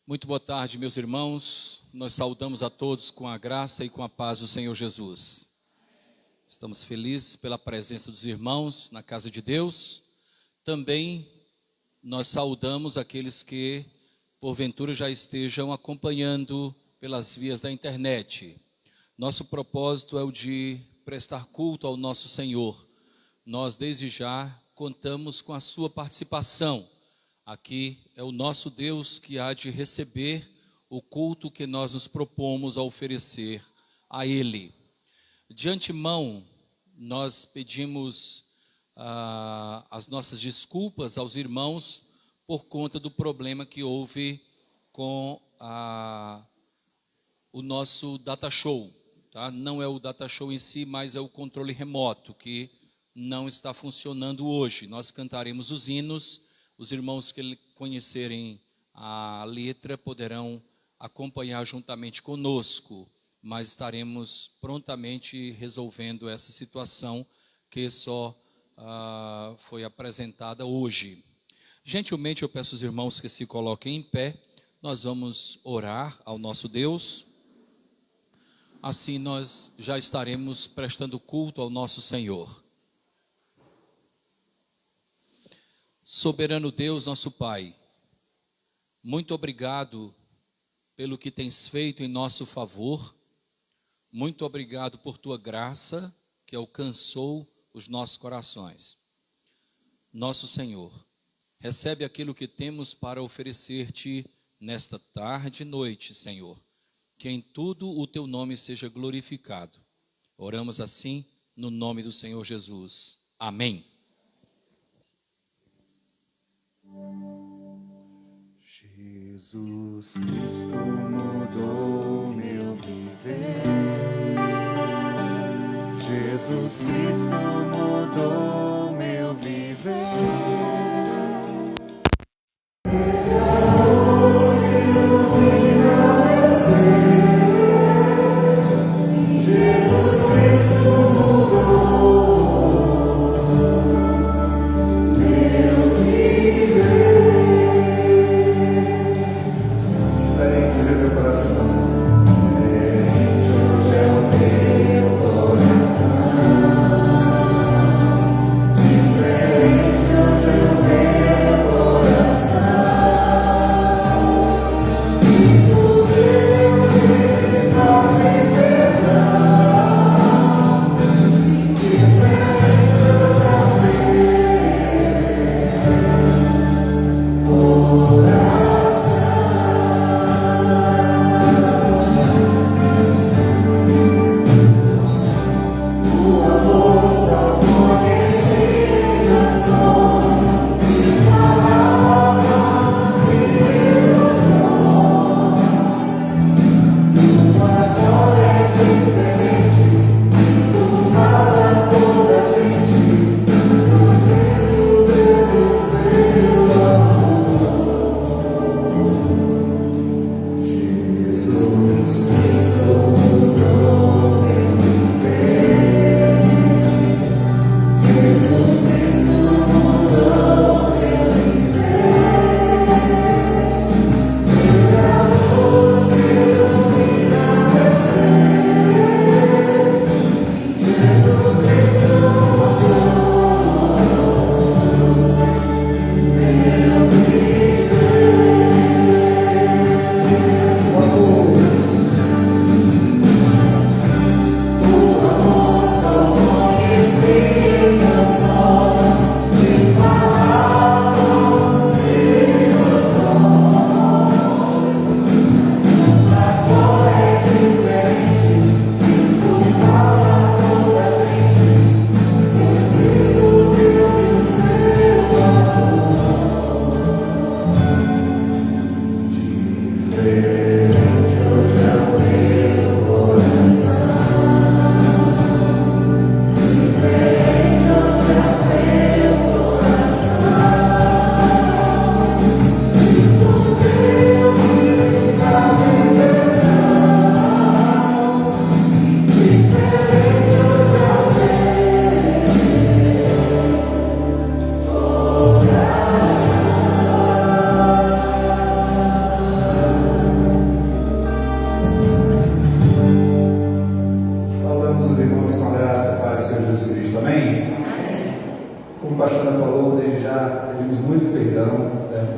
Muito boa tarde, meus irmãos. Nós saudamos a todos com a graça e com a paz do Senhor Jesus. Estamos felizes pela presença dos irmãos na casa de Deus. Também nós saudamos aqueles que, porventura, já estejam acompanhando pelas vias da internet. Nosso propósito é o de prestar culto ao nosso Senhor. Nós, desde já, contamos com a sua participação. Aqui é o nosso Deus que há de receber o culto que nós nos propomos a oferecer a Ele. De antemão, nós pedimos as nossas desculpas aos irmãos por conta do problema que houve com o nosso data show. Tá? Não é o data show em si, mas é o controle remoto que não está funcionando hoje. Nós cantaremos os hinos. Os irmãos que conhecerem a letra poderão acompanhar juntamente conosco, mas estaremos prontamente resolvendo essa situação que só foi apresentada hoje. Gentilmente eu peço aos irmãos que se coloquem em pé, nós vamos orar ao nosso Deus, assim nós já estaremos prestando culto ao nosso Senhor. Soberano Deus, nosso Pai, muito obrigado pelo que tens feito em nosso favor, muito obrigado por tua graça que alcançou os nossos corações. Nosso Senhor, recebe aquilo que temos para oferecer-te nesta tarde e noite, Senhor, que em tudo o teu nome seja glorificado. Oramos assim no nome do Senhor Jesus. Amém. Jesus Cristo mudou meu viver. Jesus Cristo mudou meu viver.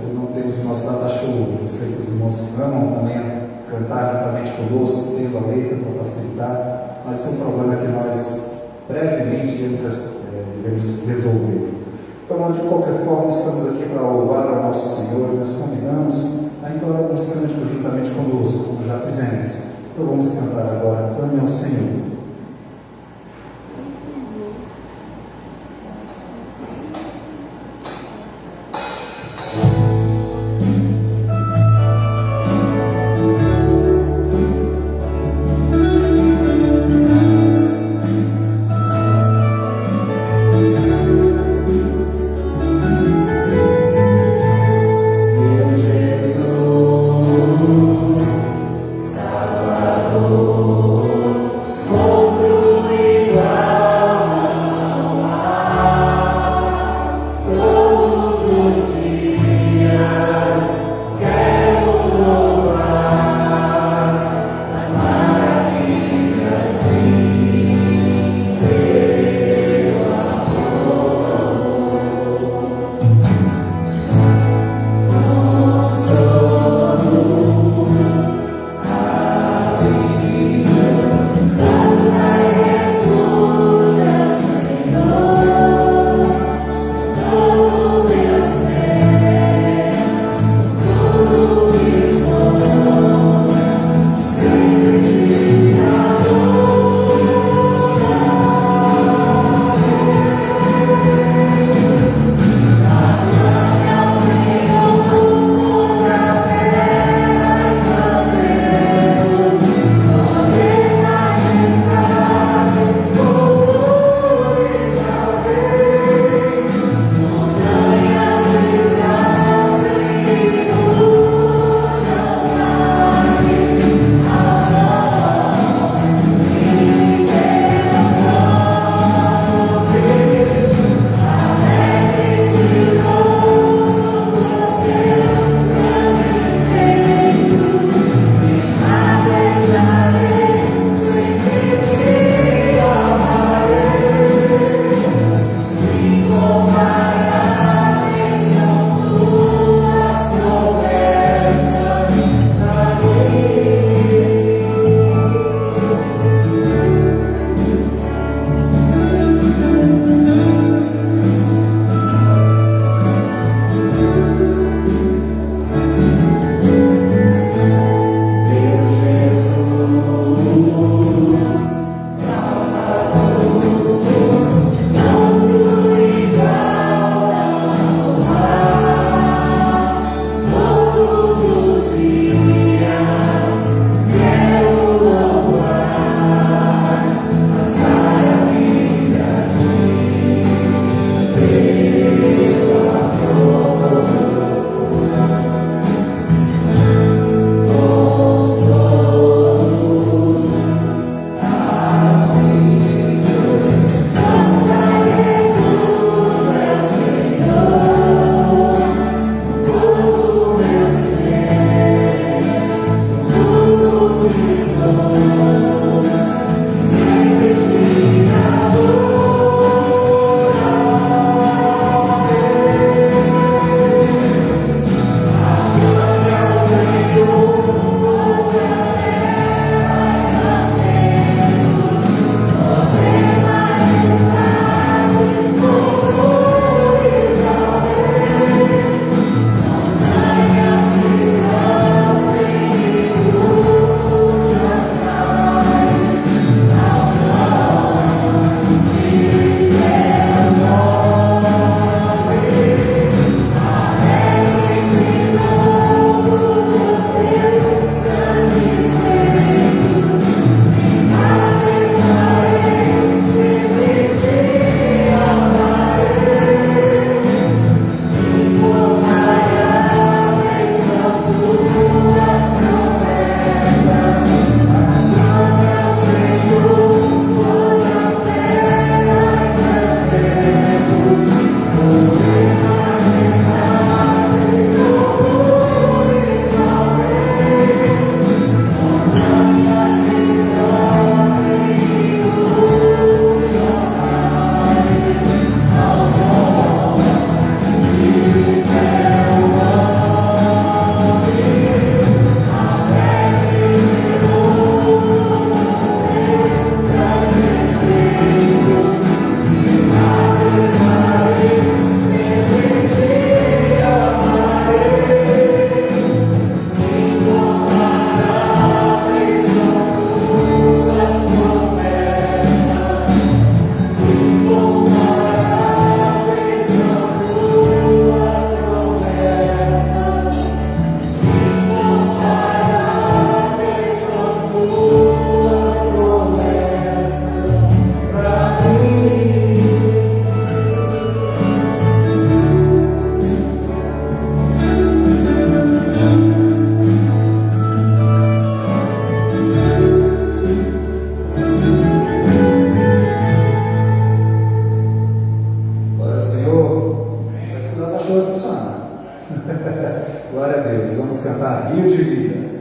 por não termos o nosso data show. Eu sei que os irmãos amam também cantar juntamente conosco, tendo a letra para facilitar, mas esse é um problema que nós brevemente devemos resolver. Então, de qualquer forma, estamos aqui para louvar ao nosso Senhor e nós convidamos a entoar alguns cânticos juntamente conosco, como já fizemos. Então vamos cantar agora, Clame ao Senhor. Todos os dias Glória a Deus. Vamos cantar Rio de Vida.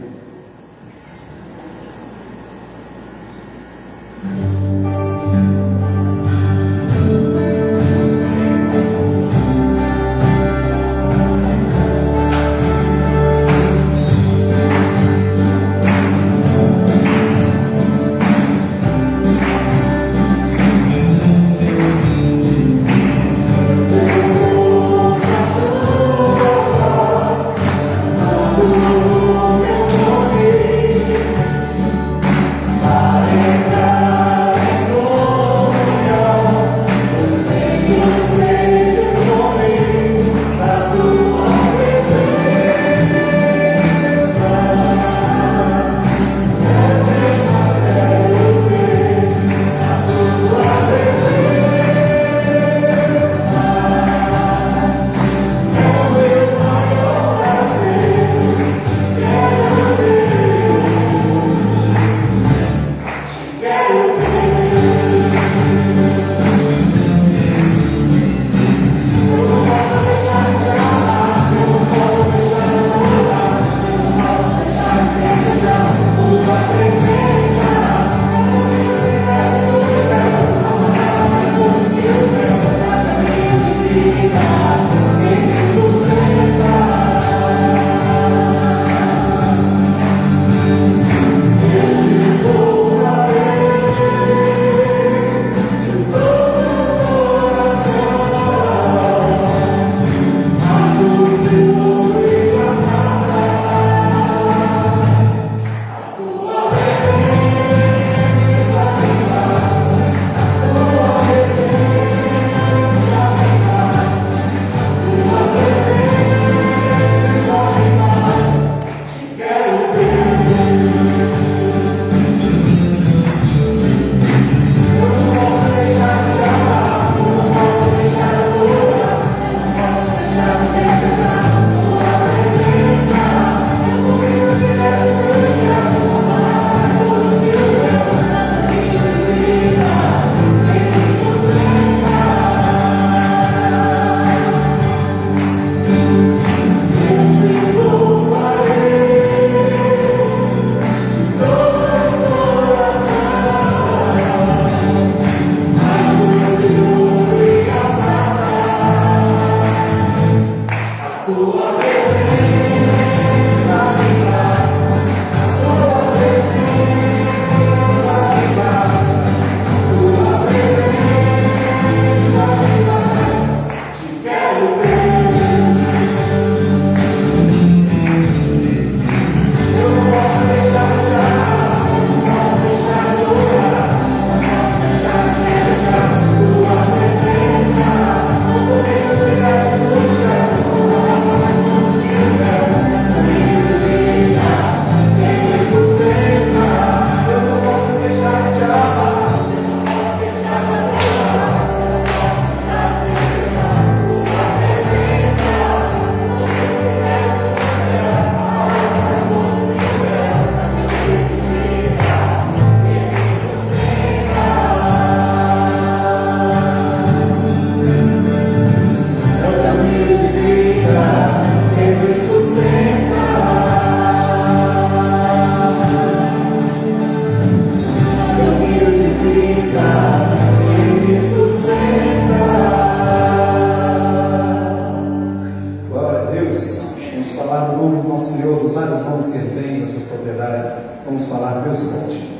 Vamos falar, Deus pode.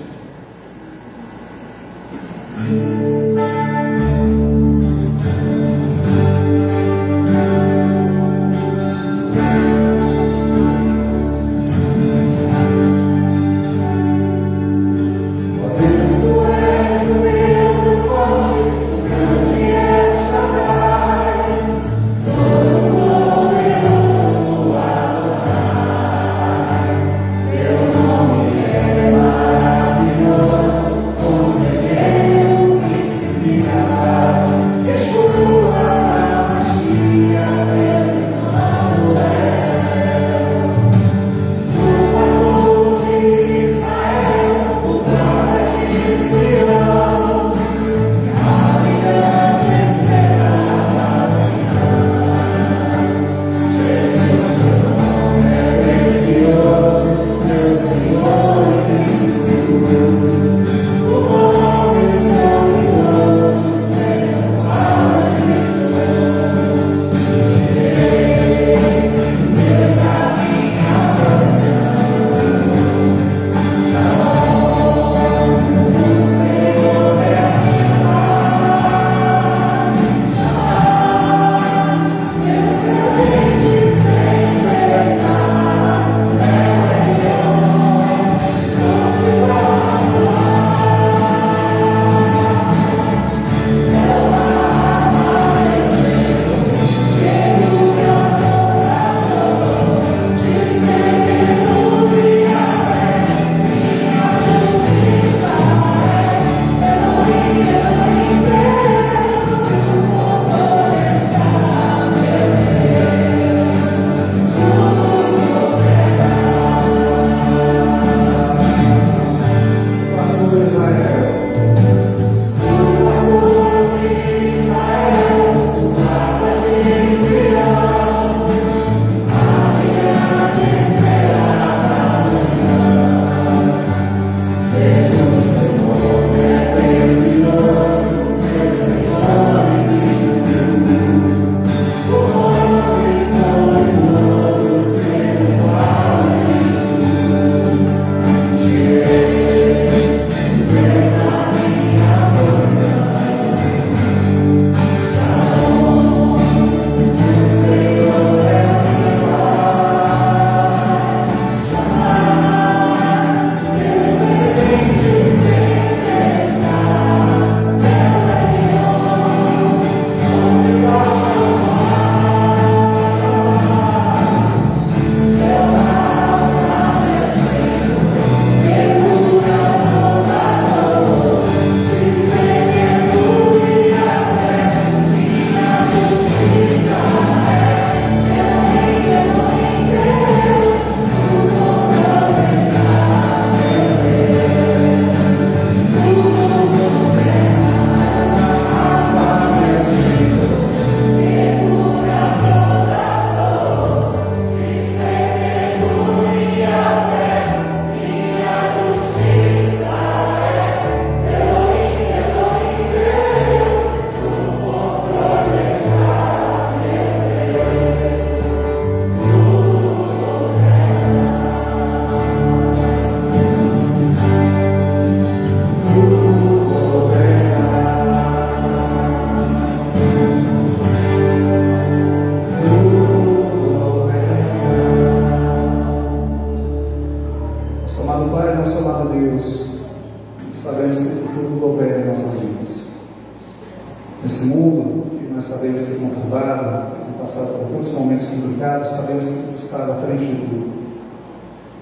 nesse mundo, que nós sabemos ser conturbado, que passado por tantos momentos complicados, sabemos que tu estás à frente de tudo.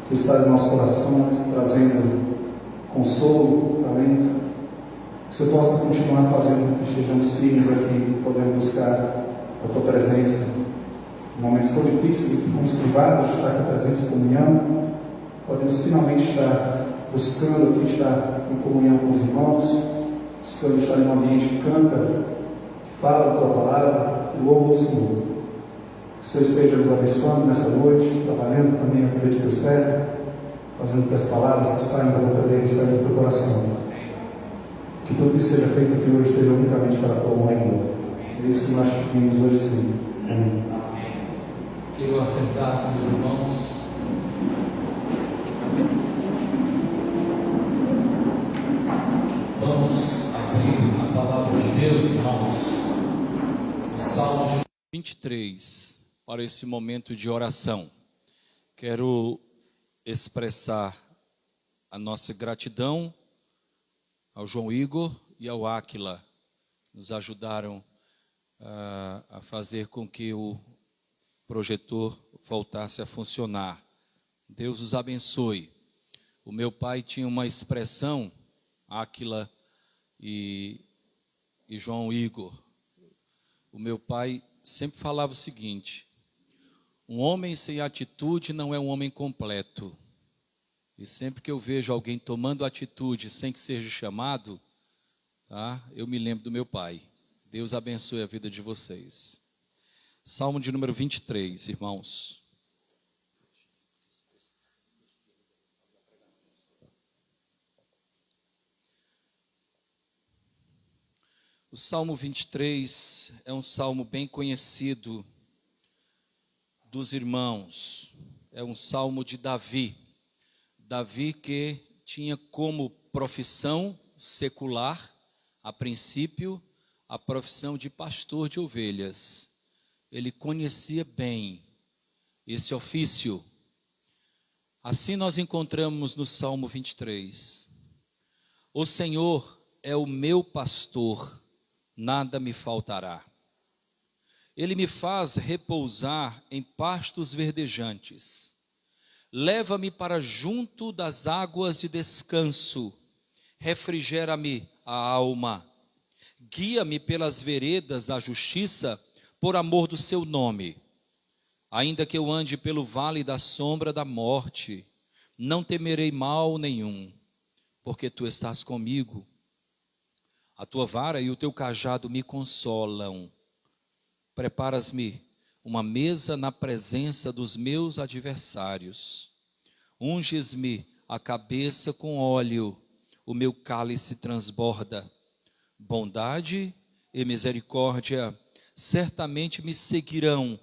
Tu estás em nossos corações, trazendo consolo, alento. Que o Senhor possa continuar fazendo com que estejamos firmes aqui, podendo buscar a Tua presença. Em momentos tão difíceis em que fomos privados de estar com a presença e comunhão, podemos finalmente estar buscando aqui estar em comunhão com os irmãos, buscando estar em um ambiente que canta, que fala da Tua palavra, que louva o Senhor. Que o Senhor esteja nos abençoando nessa noite, trabalhando também a vida de Teu servo, fazendo que as palavras que saem da boca dele saiam do Teu coração. Que tudo que seja feito aqui hoje seja unicamente para a Tua honra e glória. É isso que nós pedimos hoje sim. Amém. Que eu assentasse, meus irmãos. Vamos abrir a palavra de Deus, irmãos, o Salmo 23, para esse momento de oração. Quero expressar a nossa gratidão ao João Igor e ao Áquila, nos ajudaram a fazer com que o projetor voltasse a funcionar. Deus os abençoe. O meu pai tinha uma expressão, Áquila e João Igor. O meu pai sempre falava o seguinte: um homem sem atitude não é um homem completo. E sempre que eu vejo alguém tomando atitude sem que seja chamado, tá, eu me lembro do meu pai. Deus abençoe a vida de vocês. Salmo de número 23, irmãos. O Salmo 23 é um salmo bem conhecido dos irmãos. É um salmo de Davi. Davi que tinha como profissão secular, a princípio, a profissão de pastor de ovelhas. Ele conhecia bem esse ofício. Assim nós encontramos no Salmo 23. O Senhor é o meu pastor, nada me faltará. Ele me faz repousar em pastos verdejantes. Leva-me para junto das águas de descanso. Refrigera-me a alma. Guia-me pelas veredas da justiça, por amor do seu nome. Ainda que eu ande pelo vale da sombra da morte, não temerei mal nenhum, porque tu estás comigo. A tua vara e o teu cajado me consolam. Preparas-me uma mesa na presença dos meus adversários. Unges-me a cabeça com óleo, o meu cálice transborda. Bondade e misericórdia certamente me seguirão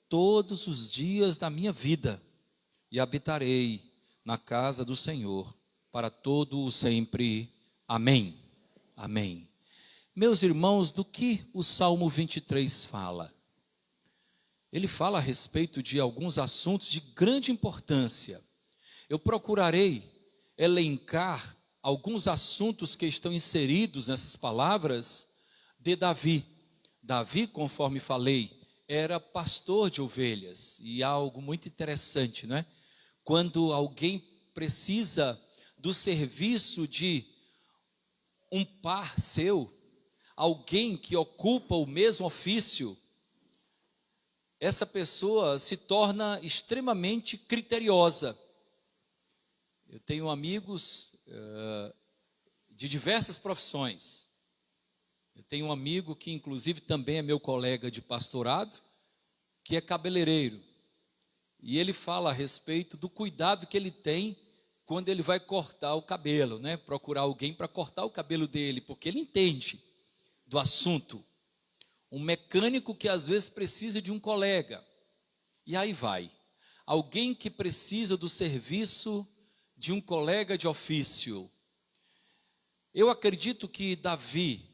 todos os dias da minha vida, e habitarei na casa do Senhor para todo o sempre. Amém. Amém. Meus irmãos, do que o Salmo 23 fala? Ele fala a respeito de alguns assuntos de grande importância. Eu procurarei elencar alguns assuntos que estão inseridos nessas palavras de Davi. Davi, conforme falei, era pastor de ovelhas. E há algo muito interessante, né? Quando alguém precisa do serviço de um par seu, alguém que ocupa o mesmo ofício, essa pessoa se torna extremamente criteriosa. Eu tenho amigos de diversas profissões. Eu tenho um amigo que inclusive também é meu colega de pastorado, que é cabeleireiro. E ele fala a respeito do cuidado que ele tem quando ele vai cortar o cabelo, né? Procurar alguém para cortar o cabelo dele, porque ele entende do assunto. Um mecânico que às vezes precisa de um colega. E aí vai. Alguém que precisa do serviço de um colega de ofício. Eu acredito que Davi,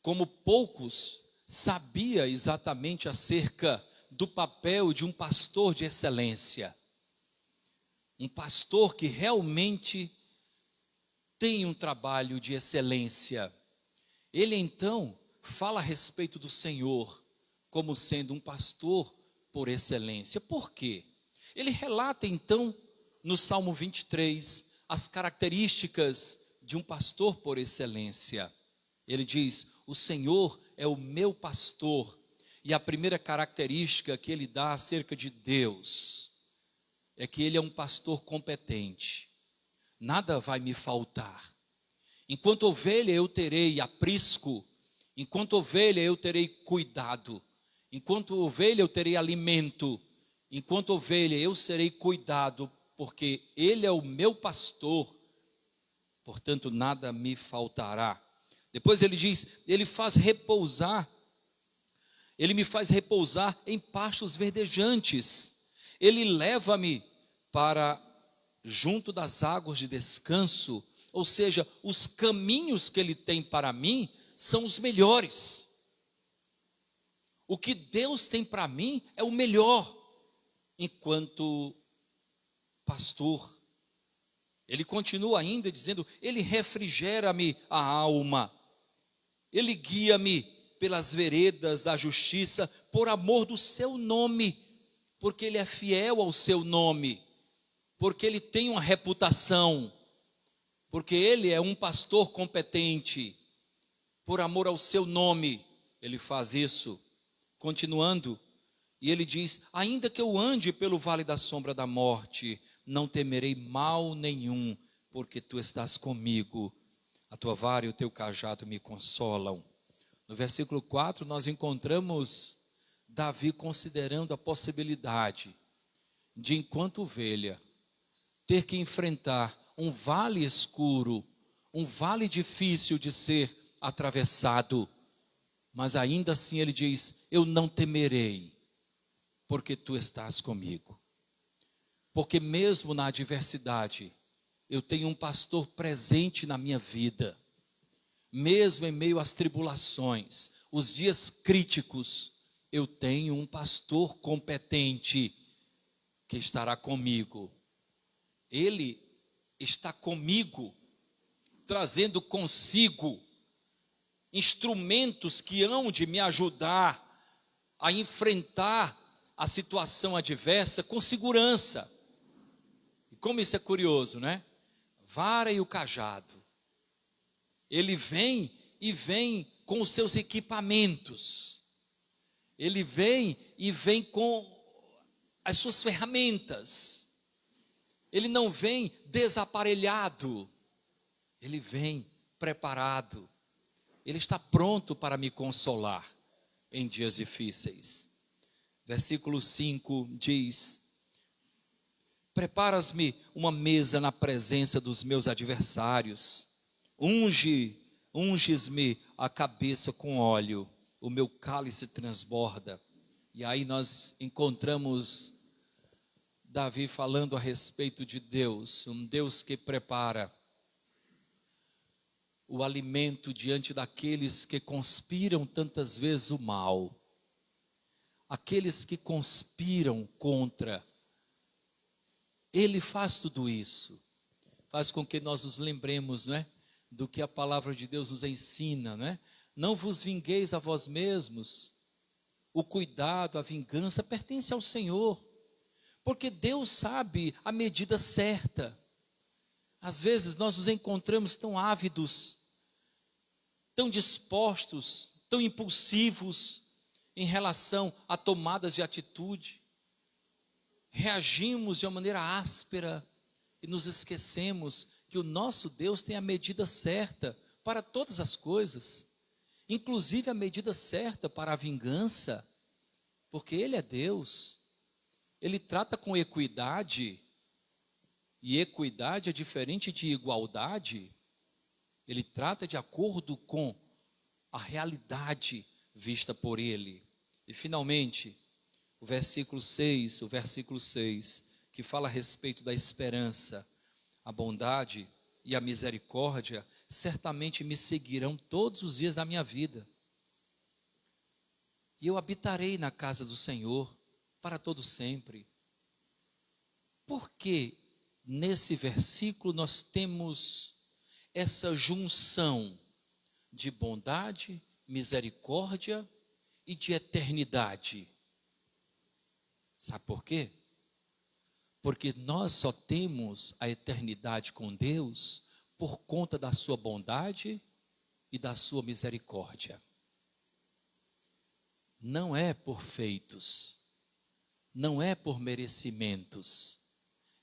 como poucos, sabia exatamente acerca do papel de um pastor de excelência. Um pastor que realmente tem um trabalho de excelência. Ele então fala a respeito do Senhor como sendo um pastor por excelência. Por quê? Ele relata então no Salmo 23 as características de um pastor por excelência. Ele diz: o Senhor é o meu pastor. E a primeira característica que ele dá acerca de Deus é que ele é um pastor competente. Nada vai me faltar. Enquanto ovelha eu terei aprisco, enquanto ovelha eu terei cuidado, enquanto ovelha eu terei alimento, enquanto ovelha eu serei cuidado, porque ele é o meu pastor, portanto nada me faltará. Depois ele diz, ele me faz repousar em pastos verdejantes, ele leva-me para junto das águas de descanso, ou seja, os caminhos que ele tem para mim são os melhores. O que Deus tem para mim é o melhor, enquanto pastor. Ele continua ainda dizendo, ele refrigera-me a alma, ele guia-me pelas veredas da justiça, por amor do seu nome, porque ele é fiel ao seu nome, porque ele tem uma reputação, porque ele é um pastor competente, por amor ao seu nome, ele faz isso. Continuando, e ele diz, ainda que eu ande pelo vale da sombra da morte, não temerei mal nenhum, porque tu estás comigo, a tua vara e o teu cajado me consolam. No versículo 4 nós encontramos Davi considerando a possibilidade de, enquanto ovelha, ter que enfrentar um vale escuro, um vale difícil de ser atravessado, mas ainda assim ele diz, eu não temerei, porque tu estás comigo. Porque mesmo na adversidade, eu tenho um pastor presente na minha vida. Mesmo em meio às tribulações, os dias críticos, eu tenho um pastor competente que estará comigo. Ele está comigo, trazendo consigo instrumentos que hão de me ajudar a enfrentar a situação adversa com segurança. E como isso é curioso, né? Vara e o cajado. Ele vem e vem com os seus equipamentos. Ele vem e vem com as suas ferramentas. Ele não vem desaparelhado. Ele vem preparado. Ele está pronto para me consolar em dias difíceis. Versículo 5 diz, preparas-me uma mesa na presença dos meus adversários, unges-me a cabeça com óleo, o meu cálice transborda. E aí nós encontramos Davi falando a respeito de Deus, um Deus que prepara o alimento diante daqueles que conspiram tantas vezes o mal, aqueles que conspiram contra. Ele faz tudo isso, faz com que nós nos lembremos, não é, do que a palavra de Deus nos ensina, não é? Não vos vingueis a vós mesmos, o cuidado, a vingança pertence ao Senhor, porque Deus sabe a medida certa. Às vezes nós nos encontramos tão ávidos, tão dispostos, tão impulsivos em relação a tomadas de atitude, reagimos de uma maneira áspera e nos esquecemos que o nosso Deus tem a medida certa para todas as coisas, inclusive a medida certa para a vingança, porque Ele é Deus, Ele trata com equidade, e equidade é diferente de igualdade. Ele trata de acordo com a realidade vista por Ele. E finalmente, o versículo 6, que fala a respeito da esperança, a bondade e a misericórdia, certamente me seguirão todos os dias da minha vida. E eu habitarei na casa do Senhor para todo sempre. Por que nesse versículo nós temos essa junção de bondade misericórdia e de eternidade. Sabe por quê? Porque nós só temos a eternidade com Deus por conta da sua bondade e da sua misericórdia. Não é por feitos, não é por merecimentos,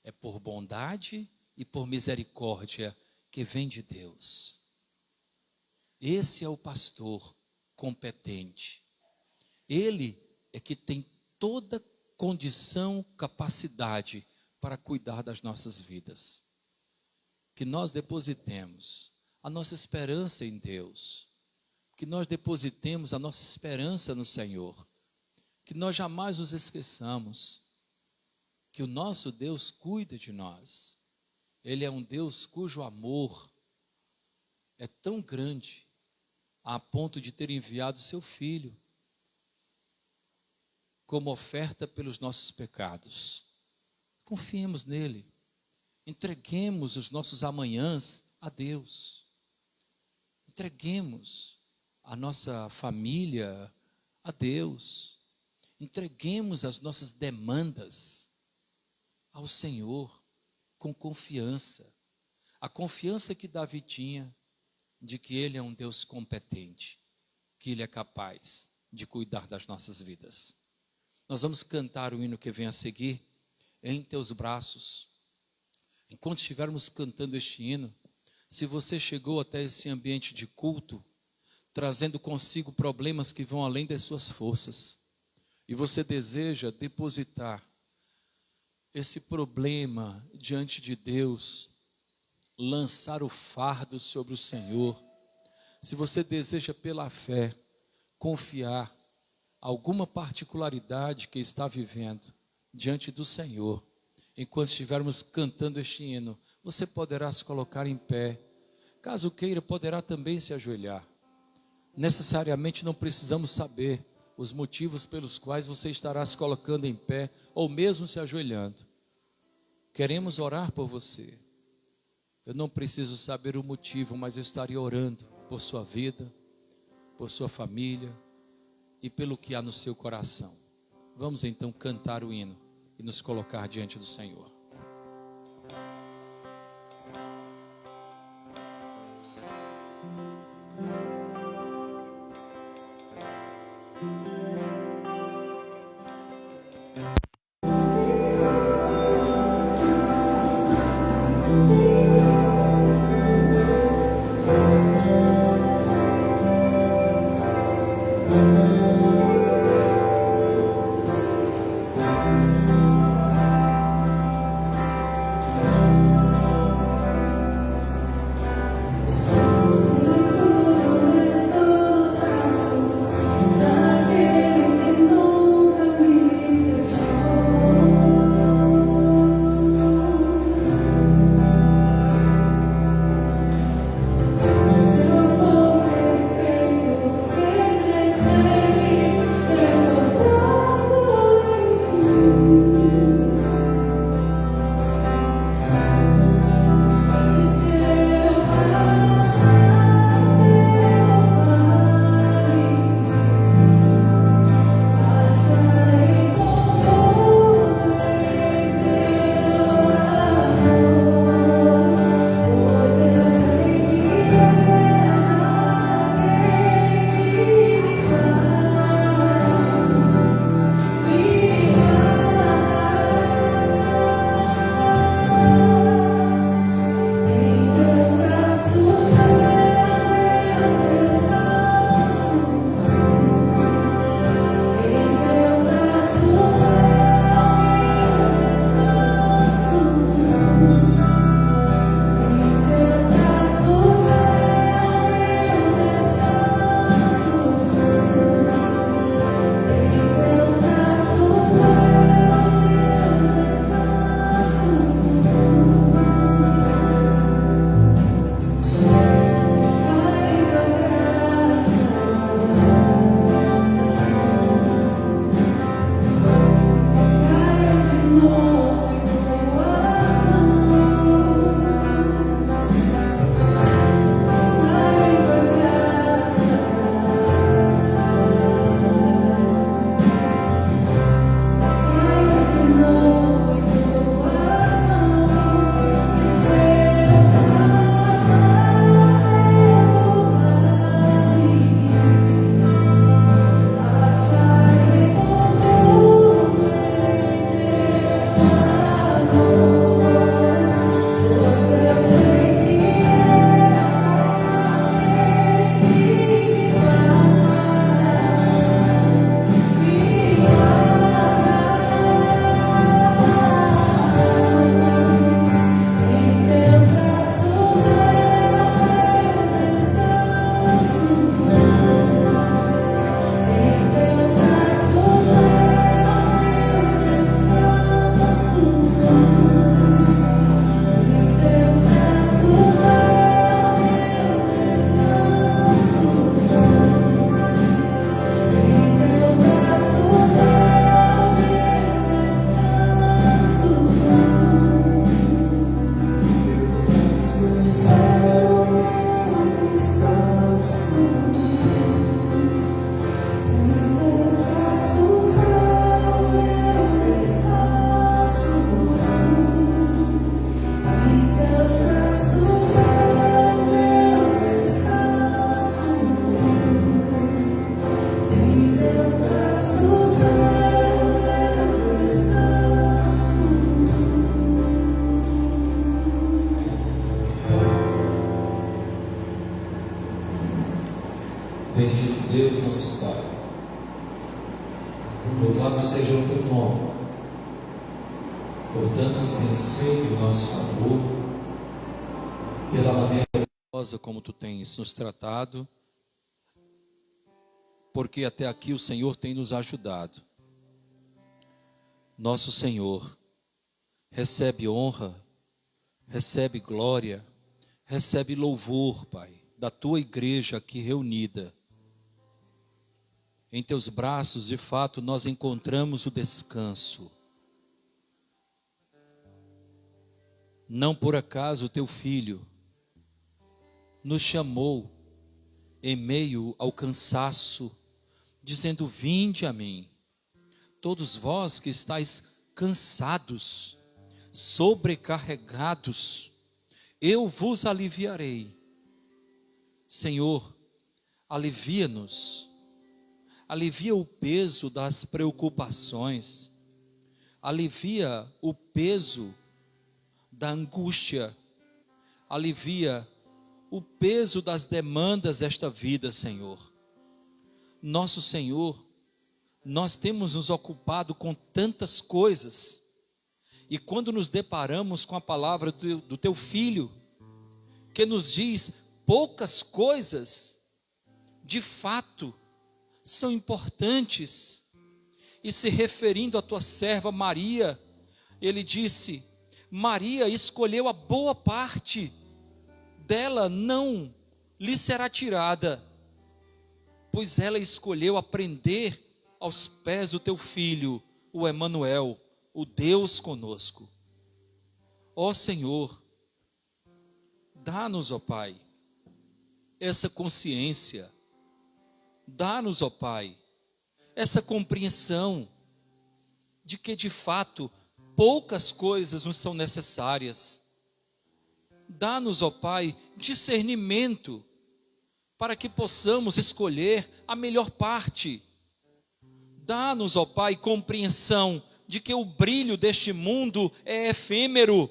é por bondade e por misericórdia que vem de Deus. Esse é o pastor competente. Ele é que tem toda condição, capacidade para cuidar das nossas vidas. Que nós depositemos a nossa esperança em Deus. Que nós depositemos a nossa esperança no Senhor. Que nós jamais nos esqueçamos que o nosso Deus cuida de nós. Ele é um Deus cujo amor é tão grande a ponto de ter enviado seu Filho como oferta pelos nossos pecados. Confiemos nele. Entreguemos os nossos amanhãs a Deus. Entreguemos a nossa família a Deus. Entreguemos as nossas demandas ao Senhor com confiança. A confiança que Davi tinha de que Ele é um Deus competente, que Ele é capaz de cuidar das nossas vidas. Nós vamos cantar o hino que vem a seguir, Em Teus Braços. Enquanto estivermos cantando este hino, se você chegou até esse ambiente de culto, trazendo consigo problemas que vão além das suas forças, e você deseja depositar esse problema diante de Deus, lançar o fardo sobre o Senhor, se você deseja pela fé confiar alguma particularidade que está vivendo diante do Senhor, enquanto estivermos cantando este hino, você poderá se colocar em pé. Caso queira, poderá também se ajoelhar. Necessariamente não precisamos saber os motivos pelos quais você estará se colocando em pé ou mesmo se ajoelhando. Queremos orar por você. Eu não preciso saber o motivo, mas eu estaria orando por sua vida, por sua família e pelo que há no seu coração. Vamos então cantar o hino e nos colocar diante do Senhor. Bendito Deus, nosso Pai, louvado seja o teu nome, portanto, que tens feito em nosso favor, pela maneira como tu tens nos tratado, porque até aqui o Senhor tem nos ajudado. Nosso Senhor recebe honra, recebe glória, recebe louvor, Pai, da tua igreja aqui reunida. Em teus braços, de fato, nós encontramos o descanso. Não por acaso o teu Filho nos chamou em meio ao cansaço, dizendo: vinde a mim, todos vós que estáis cansados, sobrecarregados, eu vos aliviarei. Senhor, alivia-nos, alivia o peso das preocupações, alivia o peso da angústia, alivia o peso das demandas desta vida, Senhor. Nosso Senhor, nós temos nos ocupado com tantas coisas, e quando nos deparamos com a palavra do teu Filho, que nos diz poucas coisas, de fato, são importantes, e se referindo à tua serva Maria, ele disse: Maria escolheu a boa parte, dela não lhe será tirada, pois ela escolheu aprender aos pés do teu Filho, o Emanuel, o Deus conosco. Ó Senhor, dá-nos, ó Pai, essa consciência, dá-nos, ó Pai, essa compreensão de que de fato poucas coisas nos são necessárias. Dá-nos, ó Pai, discernimento para que possamos escolher a melhor parte. Dá-nos, ó Pai, compreensão de que o brilho deste mundo é efêmero,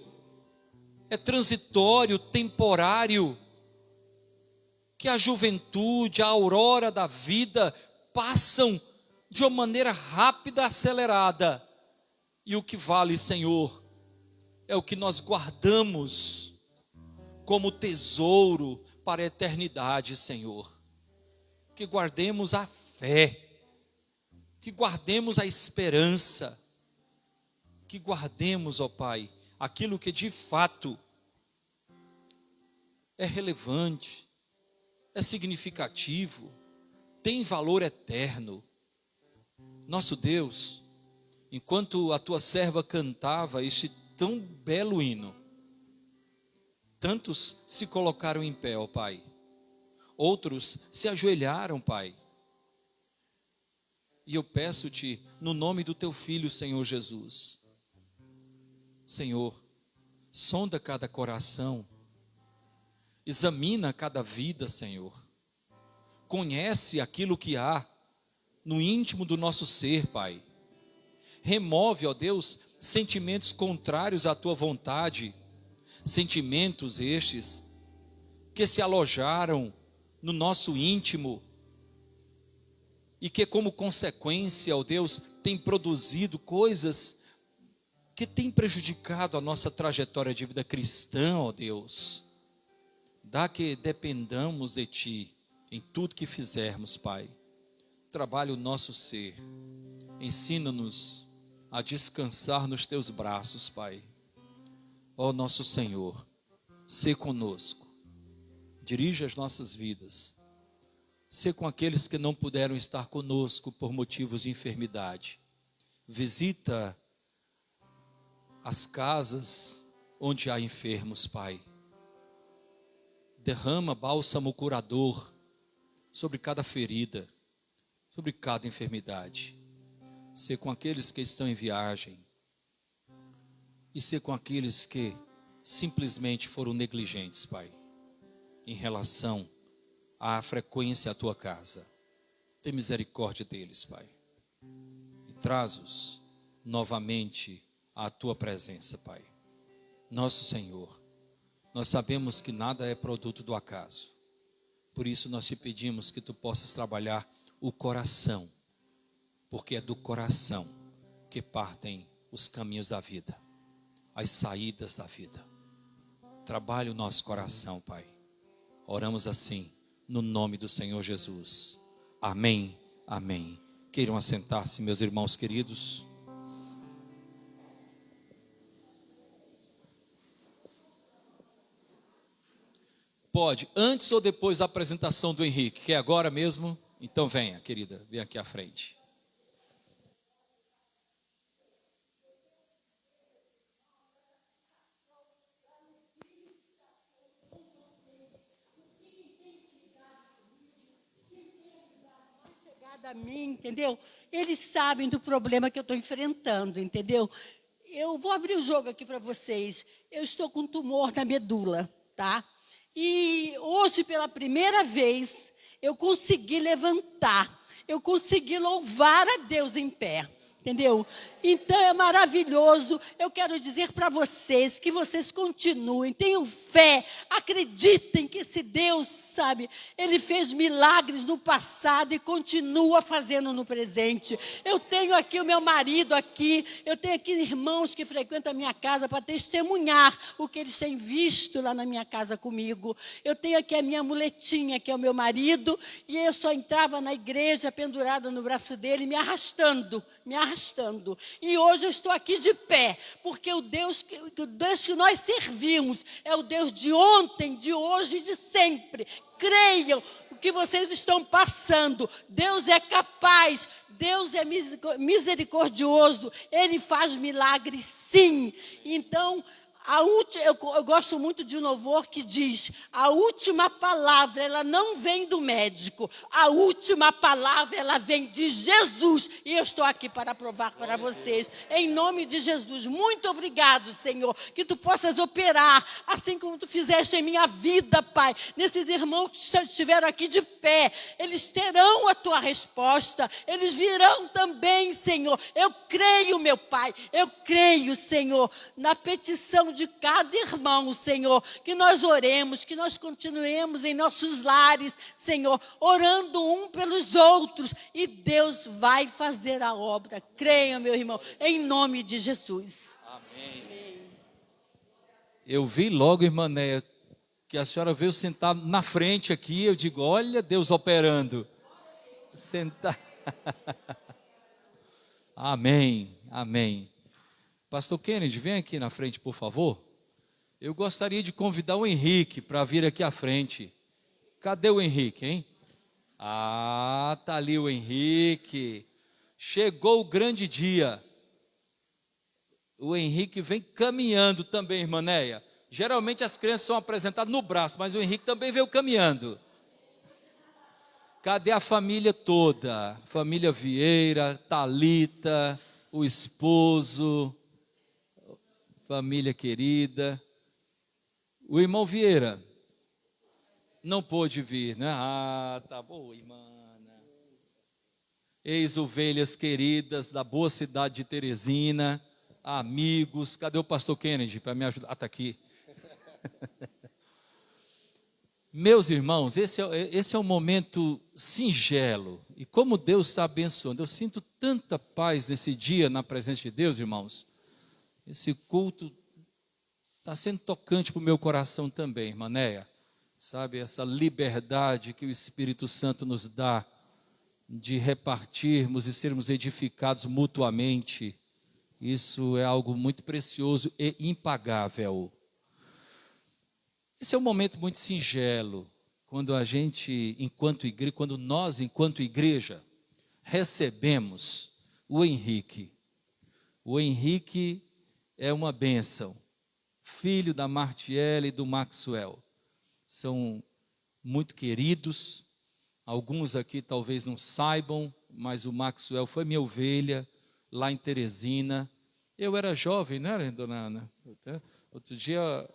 é transitório, temporário, que a juventude, a aurora da vida passam de uma maneira rápida, acelerada, e o que vale, Senhor, é o que nós guardamos como tesouro para a eternidade, Senhor. Que guardemos a fé, que guardemos a esperança, que guardemos, ó Pai, aquilo que de fato é relevante, é significativo, tem valor eterno. Nosso Deus, enquanto a tua serva cantava este tão belo hino, tantos se colocaram em pé, ó Pai, outros se ajoelharam, Pai, e eu peço-te, no nome do teu Filho, Senhor Jesus, Senhor, sonda cada coração, examina cada vida, Senhor, conhece aquilo que há no íntimo do nosso ser, Pai, remove, ó Deus, sentimentos contrários à tua vontade, sentimentos estes que se alojaram no nosso íntimo e que como consequência, ó Deus, tem produzido coisas que têm prejudicado a nossa trajetória de vida cristã, ó Deus. Dá que dependamos de Ti em tudo que fizermos, Pai. Trabalha o nosso ser, ensina-nos a descansar nos Teus braços, Pai. Ó nosso Senhor, sê conosco, dirige as nossas vidas, sê com aqueles que não puderam estar conosco por motivos de enfermidade, visita as casas onde há enfermos, Pai, derrama bálsamo curador sobre cada ferida, sobre cada enfermidade, sê com aqueles que estão em viagem, e ser com aqueles que simplesmente foram negligentes, Pai, em relação à frequência à Tua casa. Tem misericórdia deles, Pai, e traz-os novamente à Tua presença, Pai. Nosso Senhor, nós sabemos que nada é produto do acaso, por isso nós te pedimos que tu possas trabalhar o coração, porque é do coração que partem os caminhos da vida, as saídas da vida. Trabalhe o nosso coração, Pai. Oramos assim, no nome do Senhor Jesus. Amém, amém. Queiram assentar-se, meus irmãos queridos. Pode, antes ou depois da apresentação do Henrique? Quer agora mesmo? Então venha, querida, venha aqui à frente. A mim, entendeu? Eles sabem do problema que eu estou enfrentando, entendeu? Eu vou abrir o jogo aqui para vocês. Eu estou com tumor na medula, tá? E hoje, pela primeira vez, eu consegui levantar. Eu consegui louvar a Deus em pé. Entendeu? Então é maravilhoso. Eu quero dizer para vocês que vocês continuem, tenham fé, acreditem que esse Deus, sabe, Ele fez milagres no passado e continua fazendo no presente. Eu tenho aqui o meu marido aqui, eu tenho aqui irmãos que frequentam a minha casa para testemunhar o que eles têm visto lá na minha casa comigo. Eu tenho aqui a minha muletinha, que é o meu marido, e eu só entrava na igreja pendurada no braço dele, me arrastando. E hoje eu estou aqui de pé, porque o Deus que nós servimos é o Deus de ontem, de hoje e de sempre. Creiam o que vocês estão passando. Deus é capaz, Deus é misericordioso, Ele faz milagres sim. Então, eu gosto muito de um louvor que diz: a última palavra, ela não vem do médico, a última palavra, ela vem de Jesus, e eu estou aqui para provar para vocês, em nome de Jesus. Muito obrigado, Senhor, que tu possas operar, assim como tu fizeste em minha vida, Pai, nesses irmãos que estiveram aqui de pé, eles terão a tua resposta, eles virão também, Senhor. Eu creio, meu Pai, eu creio, Senhor, na petição de cada irmão, Senhor, que nós oremos, que nós continuemos em nossos lares, Senhor, orando um pelos outros, e Deus vai fazer a obra. Creia, meu irmão, em nome de Jesus. Amém. Eu vi logo, irmã Néia, que a senhora veio sentar na frente aqui, eu digo, olha Deus operando. Sentar. Amém, amém. Pastor Kennedy, vem aqui na frente, por favor. Eu gostaria de convidar o Henrique para vir aqui à frente. Cadê o Henrique, hein? Ah, tá ali o Henrique. Chegou o grande dia. O Henrique vem caminhando também, irmã Néia. Geralmente as crianças são apresentadas no braço, mas o Henrique também veio caminhando. Cadê a família toda? Família Vieira, Thalita, o esposo, família querida. O irmão Vieira não pôde vir, né? Ah, tá bom, irmã. Ex-ovelhas queridas da boa cidade de Teresina, amigos. Cadê o pastor Kennedy para me ajudar? Ah, está aqui. Meus irmãos, esse é um momento singelo. E como Deus está abençoando. Eu sinto tanta paz nesse dia na presença de Deus, irmãos. Esse culto está sendo tocante para o meu coração também, irmã Néia. Sabe, essa liberdade que o Espírito Santo nos dá de repartirmos e sermos edificados mutuamente. Isso é algo muito precioso e impagável. Esse é um momento muito singelo, quando a gente, enquanto igreja, quando nós, enquanto igreja, recebemos o Henrique. O Henrique é uma bênção, filho da Martiele e do Maxwell. São muito queridos, alguns aqui talvez não saibam, mas o Maxwell foi minha ovelha lá em Teresina. Eu era jovem, não era, dona Ana? Outro dia...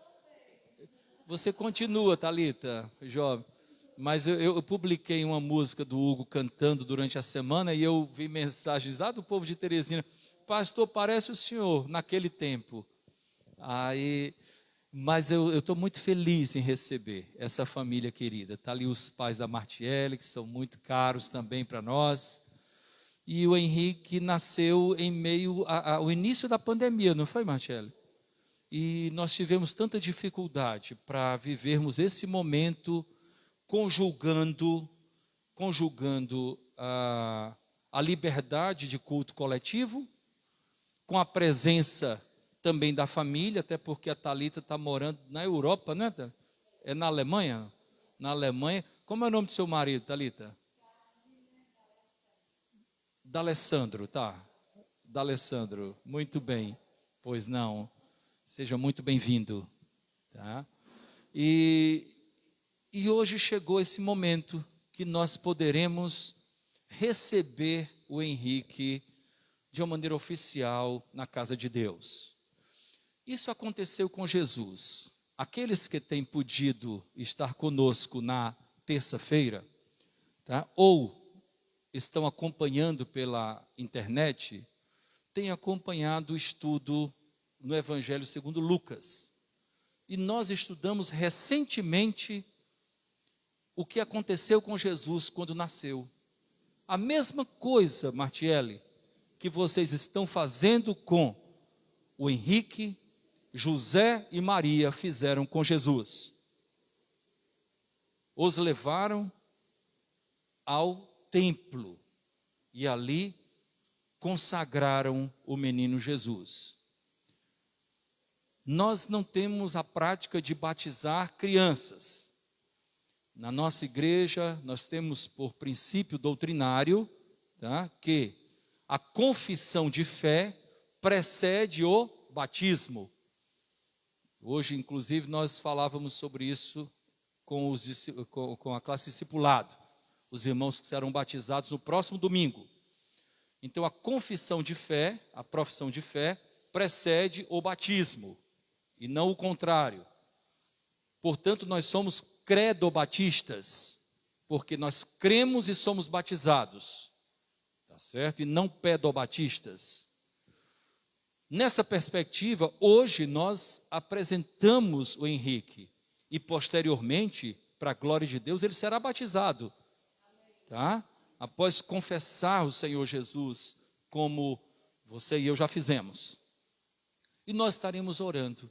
Você continua, Thalita, jovem, mas eu publiquei uma música do Hugo cantando durante a semana e eu vi mensagens lá do povo de Teresina. Pastor, parece o senhor naquele tempo. Aí Mas eu estou muito feliz em receber essa família querida. Está ali os pais da Martiele, que são muito caros também para nós. E o Henrique nasceu em meio ao início da pandemia, não foi, Martiele? E nós tivemos tanta dificuldade para vivermos esse momento conjugando a liberdade de culto coletivo com a presença também da família, até porque a Thalita está morando na Europa, né? É na Alemanha? Na Alemanha. Como é o nome do seu marido, Thalita? D'Alessandro, tá. D'Alessandro, muito bem. Pois não. Seja muito bem-vindo. Tá? E hoje chegou esse momento que nós poderemos receber o Henrique de uma maneira oficial na casa de Deus. Isso aconteceu com Jesus. Aqueles que têm podido estar conosco na terça-feira, tá? Ou estão acompanhando pela internet, têm acompanhado o estudo no Evangelho segundo Lucas. E nós estudamos recentemente o que aconteceu com Jesus quando nasceu. A mesma coisa, Martiele, que vocês estão fazendo com o Henrique, José e Maria fizeram com Jesus. Os levaram ao templo e ali consagraram o menino Jesus. Nós não temos a prática de batizar crianças. Na nossa igreja, nós temos por princípio doutrinário, tá, que a confissão de fé precede o batismo. Hoje, inclusive, nós falávamos sobre isso com a classe discipulado. Os irmãos que serão batizados no próximo domingo. Então, a confissão de fé, a profissão de fé, precede o batismo, e não o contrário. Portanto, nós somos credobatistas, porque nós cremos e somos batizados, tá certo? E não pedobatistas. Nessa perspectiva, hoje nós apresentamos o Henrique e posteriormente, para a glória de Deus, ele será batizado, tá? Após confessar o Senhor Jesus, como você e eu já fizemos. E nós estaremos orando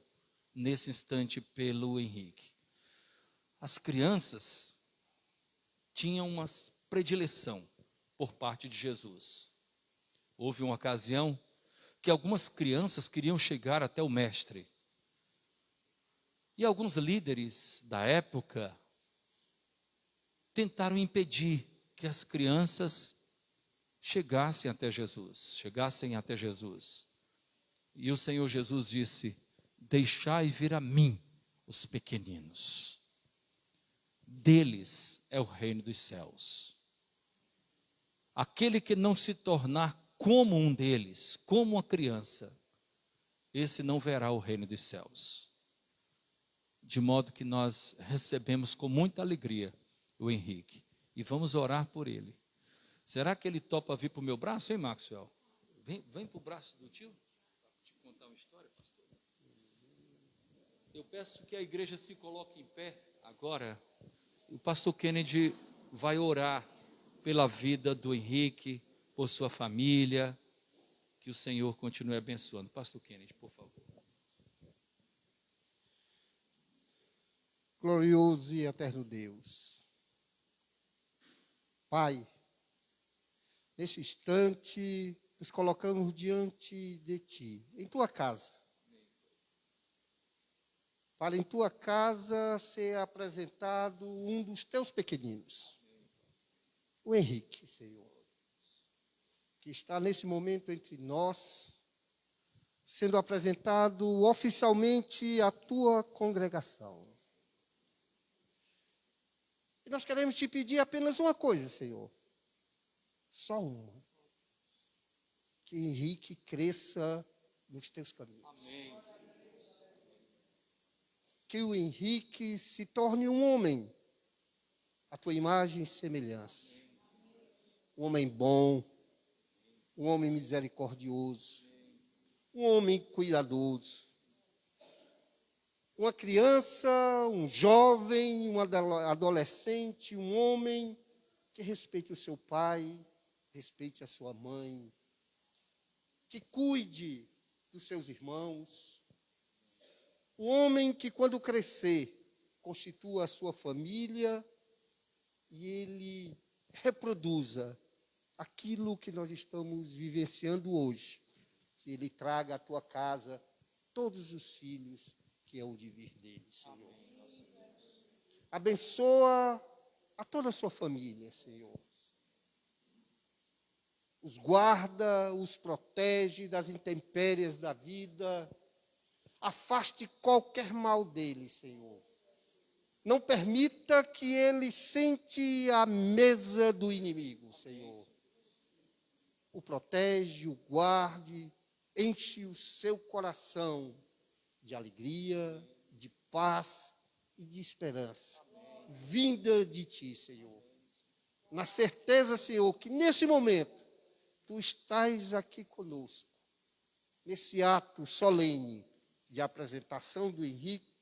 nesse instante pelo Henrique. As crianças tinham uma predileção por parte de Jesus. Houve uma ocasião que algumas crianças queriam chegar até o mestre. E alguns líderes da época tentaram impedir que as crianças chegassem até Jesus. E o Senhor Jesus disse: deixai vir a mim os pequeninos. Deles é o reino dos céus. Aquele que não se tornar como um deles, como uma criança, esse não verá o reino dos céus. De modo que nós recebemos com muita alegria o Henrique e vamos orar por ele. Será que ele topa vir para o meu braço, hein, Maxwell? Vem para o braço do tio, para te contar uma história, pastor. Eu peço que a igreja se coloque em pé agora. O pastor Kennedy vai orar pela vida do Henrique, por sua família, que o Senhor continue abençoando. Pastor Kennedy, por favor. Glorioso e eterno Deus, Pai, nesse instante nos colocamos diante de Ti, em Tua casa. Para em Tua casa ser apresentado um dos Teus pequeninos, o Henrique, Senhor, que está nesse momento entre nós, sendo apresentado oficialmente à Tua congregação. E nós queremos Te pedir apenas uma coisa, Senhor, só uma, que Henrique cresça nos Teus caminhos. Amém. Que o Henrique se torne um homem, à Tua imagem e semelhança. Um homem bom, um homem misericordioso, um homem cuidadoso. uma criança, um jovem, um adolescente, um homem que respeite o seu pai, respeite a sua mãe, que cuide dos seus irmãos. Um homem que, quando crescer, constitua a sua família e ele reproduza aquilo que nós estamos vivenciando hoje. Que ele traga à tua casa todos os filhos que é o dever dele, Senhor. Abençoa a toda a sua família, Senhor. Os guarda, os protege das intempéries da vida. Afaste qualquer mal dele, Senhor. Não permita que ele sente a mesa do inimigo, Senhor. O protege, o guarde, enche o seu coração de alegria, de paz e de esperança, vinda de ti, Senhor. Na certeza, Senhor, que nesse momento, tu estás aqui conosco, nesse ato solene de apresentação do Henrique,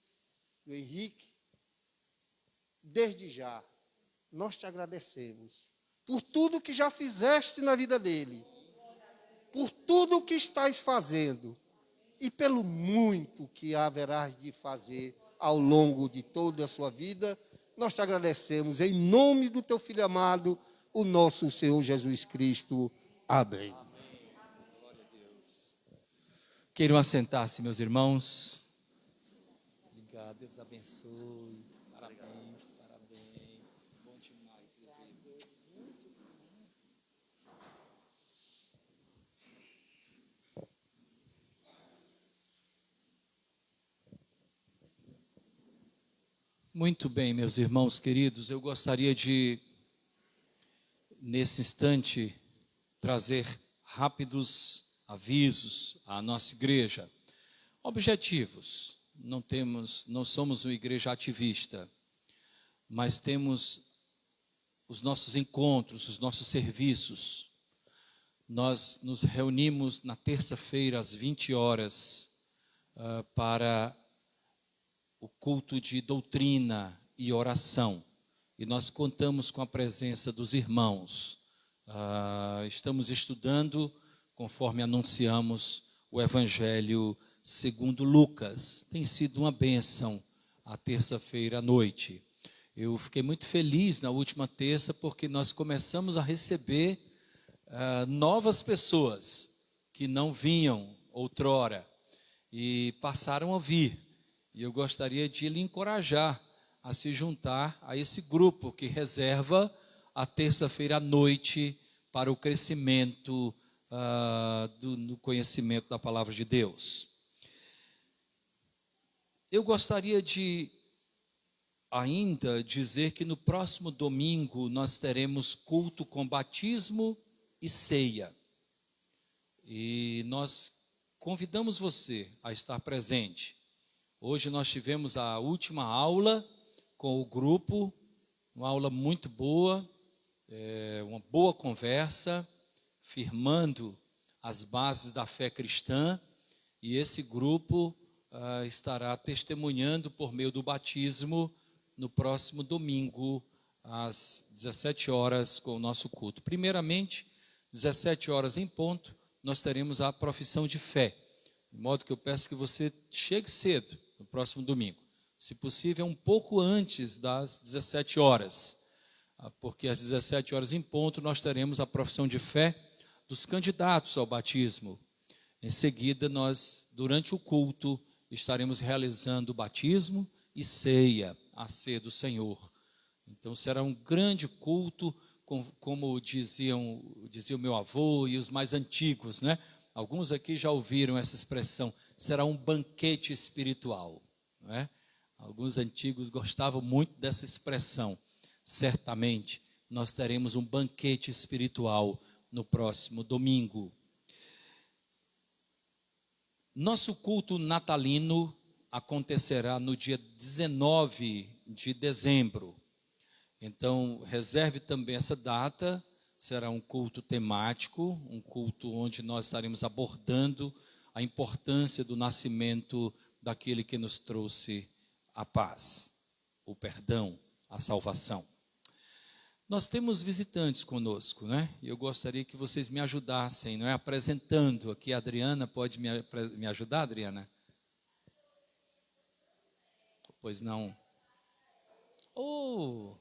desde já, nós te agradecemos por tudo que já fizeste na vida dele, por tudo que estás fazendo e pelo muito que haverás de fazer ao longo de toda a sua vida. Nós te agradecemos em nome do teu Filho amado, o nosso Senhor Jesus Cristo. Amém. Queiram assentar-se, meus irmãos. Obrigado, Deus abençoe. Parabéns, parabéns. Bom demais. Muito bem, meus irmãos queridos, eu gostaria de, nesse instante, trazer rápidos avisos à nossa igreja. Objetivos. Não somos uma igreja ativista, mas temos os nossos encontros, os nossos serviços. Nós nos reunimos na terça-feira às 20 horas para o culto de doutrina e oração. E nós contamos com a presença dos irmãos. Estamos estudando, conforme anunciamos, o Evangelho segundo Lucas. Tem sido uma bênção a terça-feira à noite. Eu fiquei muito feliz na última terça porque nós começamos a receber novas pessoas que não vinham outrora e passaram a vir. E eu gostaria de lhe encorajar a se juntar a esse grupo que reserva a terça-feira à noite para o crescimento no conhecimento da palavra de Deus. Eu gostaria de ainda dizer que no próximo domingo nós teremos culto com batismo e ceia. E nós convidamos você a estar presente. Hoje nós tivemos a última aula com o grupo, uma aula muito boa, uma boa conversa, firmando as bases da fé cristã, e esse grupo estará testemunhando por meio do batismo no próximo domingo, às 17 horas, com o nosso culto. Primeiramente, 17 horas em ponto, nós teremos a profissão de fé, de modo que eu peço que você chegue cedo no próximo domingo, se possível um pouco antes das 17 horas, porque às 17 horas em ponto nós teremos a profissão de fé dos candidatos ao batismo. Em seguida, nós, durante o culto, estaremos realizando o batismo e ceia, a ceia do Senhor. Então será um grande culto, como dizia o meu avô e os mais antigos, né? Alguns aqui já ouviram essa expressão, será um banquete espiritual, não é? Alguns antigos gostavam muito dessa expressão. Certamente nós teremos um banquete espiritual no próximo domingo. Nosso culto natalino acontecerá no dia 19 de dezembro. Então, reserve também essa data. Será um culto temático, um culto onde nós estaremos abordando a importância do nascimento daquele que nos trouxe a paz, o perdão, a salvação. Nós temos visitantes conosco, né? E eu gostaria que vocês me ajudassem, não é? Apresentando aqui, a Adriana, pode me ajudar, Adriana? Pois não. Oh,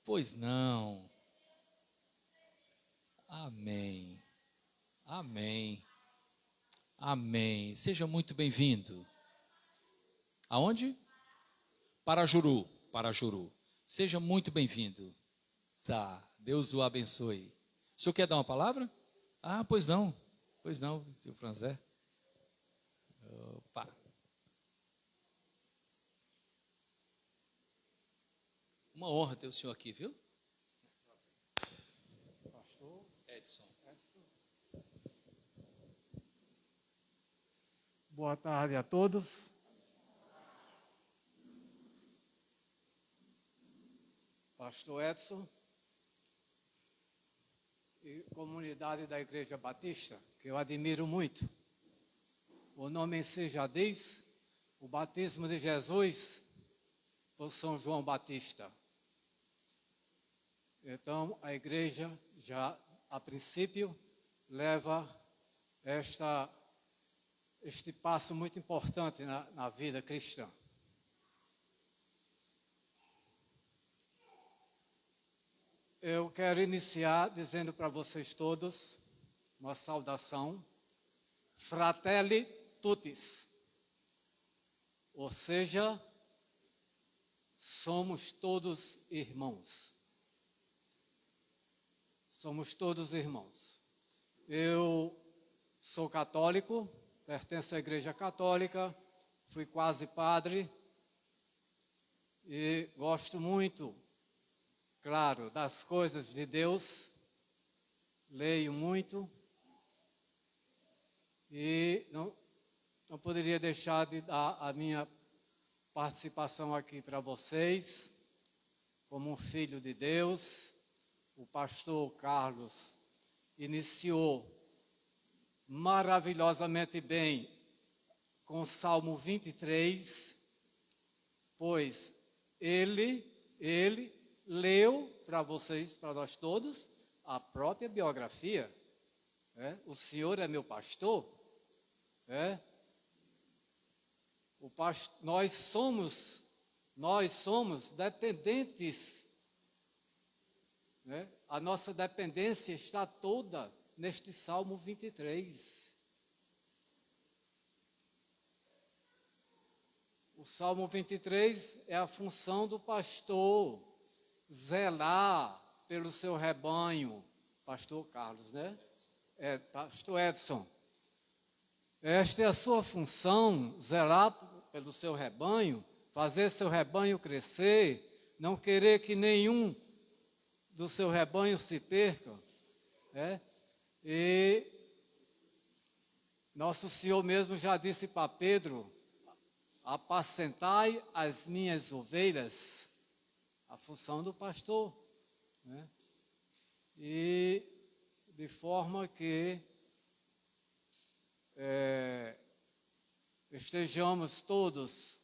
pois não. Amém. Amém. Amém. Seja muito bem-vindo. Aonde? Parajuru. Parajuru. Seja muito bem-vindo. Tá. Deus o abençoe. O senhor quer dar uma palavra? Ah, pois não. Pois não, seu Franzé. Opa. Uma honra ter o senhor aqui, viu? Pastor Edson. Boa tarde a todos. Pastor Edson e comunidade da Igreja Batista, que eu admiro muito. O nome em si já diz, o batismo de Jesus por São João Batista. Então, a igreja já, a princípio, leva este passo muito importante na vida cristã. Eu quero iniciar dizendo para vocês todos uma saudação, Fratelli Tutti, ou seja, somos todos irmãos. Somos todos irmãos. Eu sou católico, pertenço à Igreja Católica, fui quase padre e gosto muito, claro, das coisas de Deus, leio muito e não poderia deixar de dar a minha participação aqui para vocês, como um filho de Deus. O pastor Carlos iniciou maravilhosamente bem com o Salmo 23, pois ele leu para vocês, para nós todos, a própria biografia. O Senhor é meu pastor. Nós somos dependentes. A nossa dependência está toda neste Salmo 23. O Salmo 23 é a função do pastor, zelar pelo seu rebanho. Pastor Carlos, né? Pastor Edson. Esta é a sua função, zelar pelo seu rebanho, fazer seu rebanho crescer, não querer que nenhum do seu rebanho se perca. E nosso Senhor mesmo já disse para Pedro, apacentai as minhas ovelhas, a função do pastor. E de forma que estejamos todos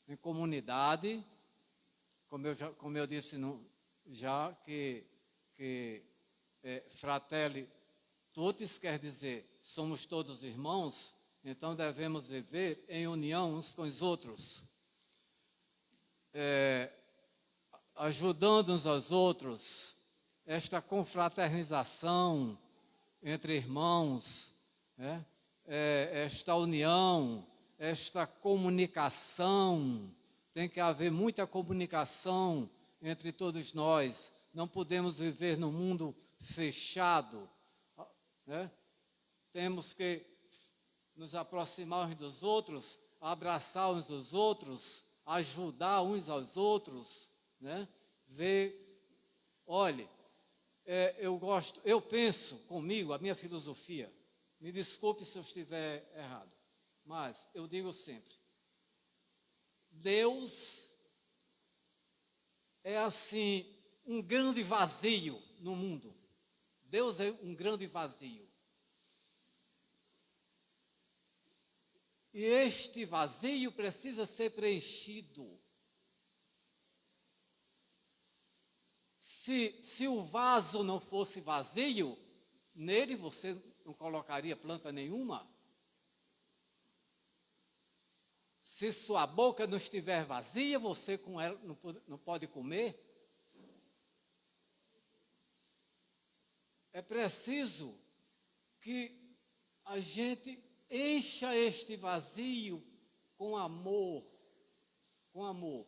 em comunidade, como eu disse já que Fratelli Tutti quer dizer, somos todos irmãos, então devemos viver em união uns com os outros, ajudando uns aos outros, esta confraternização entre irmãos, esta união, esta comunicação, tem que haver muita comunicação entre todos nós. Não podemos viver num mundo fechado. Temos que nos aproximar uns dos outros, abraçar uns dos outros, ajudar uns aos outros, olhe, eu penso comigo, a minha filosofia, me desculpe se eu estiver errado, mas eu digo sempre, Deus é assim, um grande vazio no mundo. Deus é um grande vazio. E este vazio precisa ser preenchido. Se o vaso não fosse vazio, nele você não colocaria planta nenhuma. Se sua boca não estiver vazia, você com ela não pode comer. É preciso que a gente encha este vazio com amor. Com amor.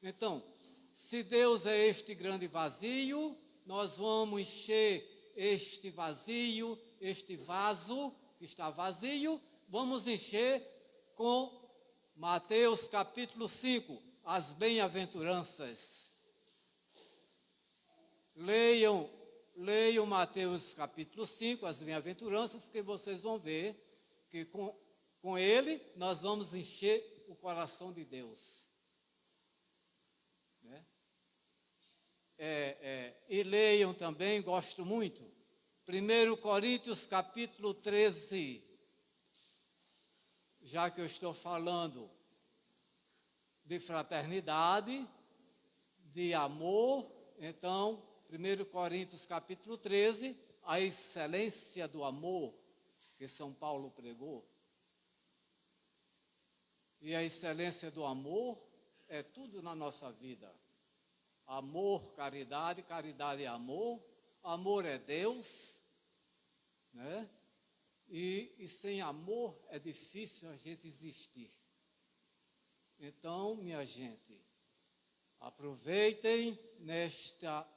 Então, se Deus é este grande vazio, nós vamos encher este vazio, este vaso que está vazio, vamos encher com Mateus capítulo 5, as bem-aventuranças. Leiam Mateus capítulo 5, as bem-aventuranças, que vocês vão ver que com ele nós vamos encher o coração de Deus. Né? E leiam também, gosto muito, 1 Coríntios capítulo 13. Já que eu estou falando de fraternidade, de amor, então, 1 Coríntios capítulo 13, a excelência do amor que São Paulo pregou. E a excelência do amor é tudo na nossa vida. Amor, caridade, caridade é amor, amor é Deus, né? E sem amor é difícil a gente existir. Então, minha gente, aproveitem nesta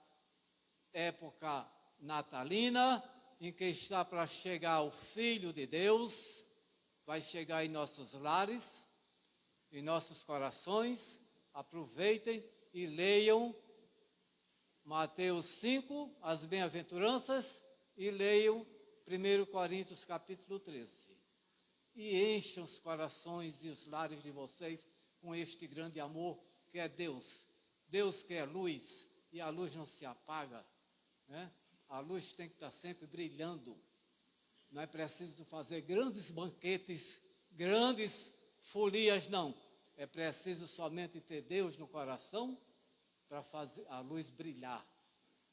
época natalina, em que está para chegar o Filho de Deus, vai chegar em nossos lares, em nossos corações. Aproveitem e leiam Mateus 5, as bem-aventuranças, e leiam 1 Coríntios capítulo 13. E encham os corações e os lares de vocês com este grande amor que é Deus. Deus que é luz, e a luz não se apaga, né? A luz tem que estar sempre brilhando. Não é preciso fazer grandes banquetes, grandes folias, não. É preciso somente ter Deus no coração para fazer a luz brilhar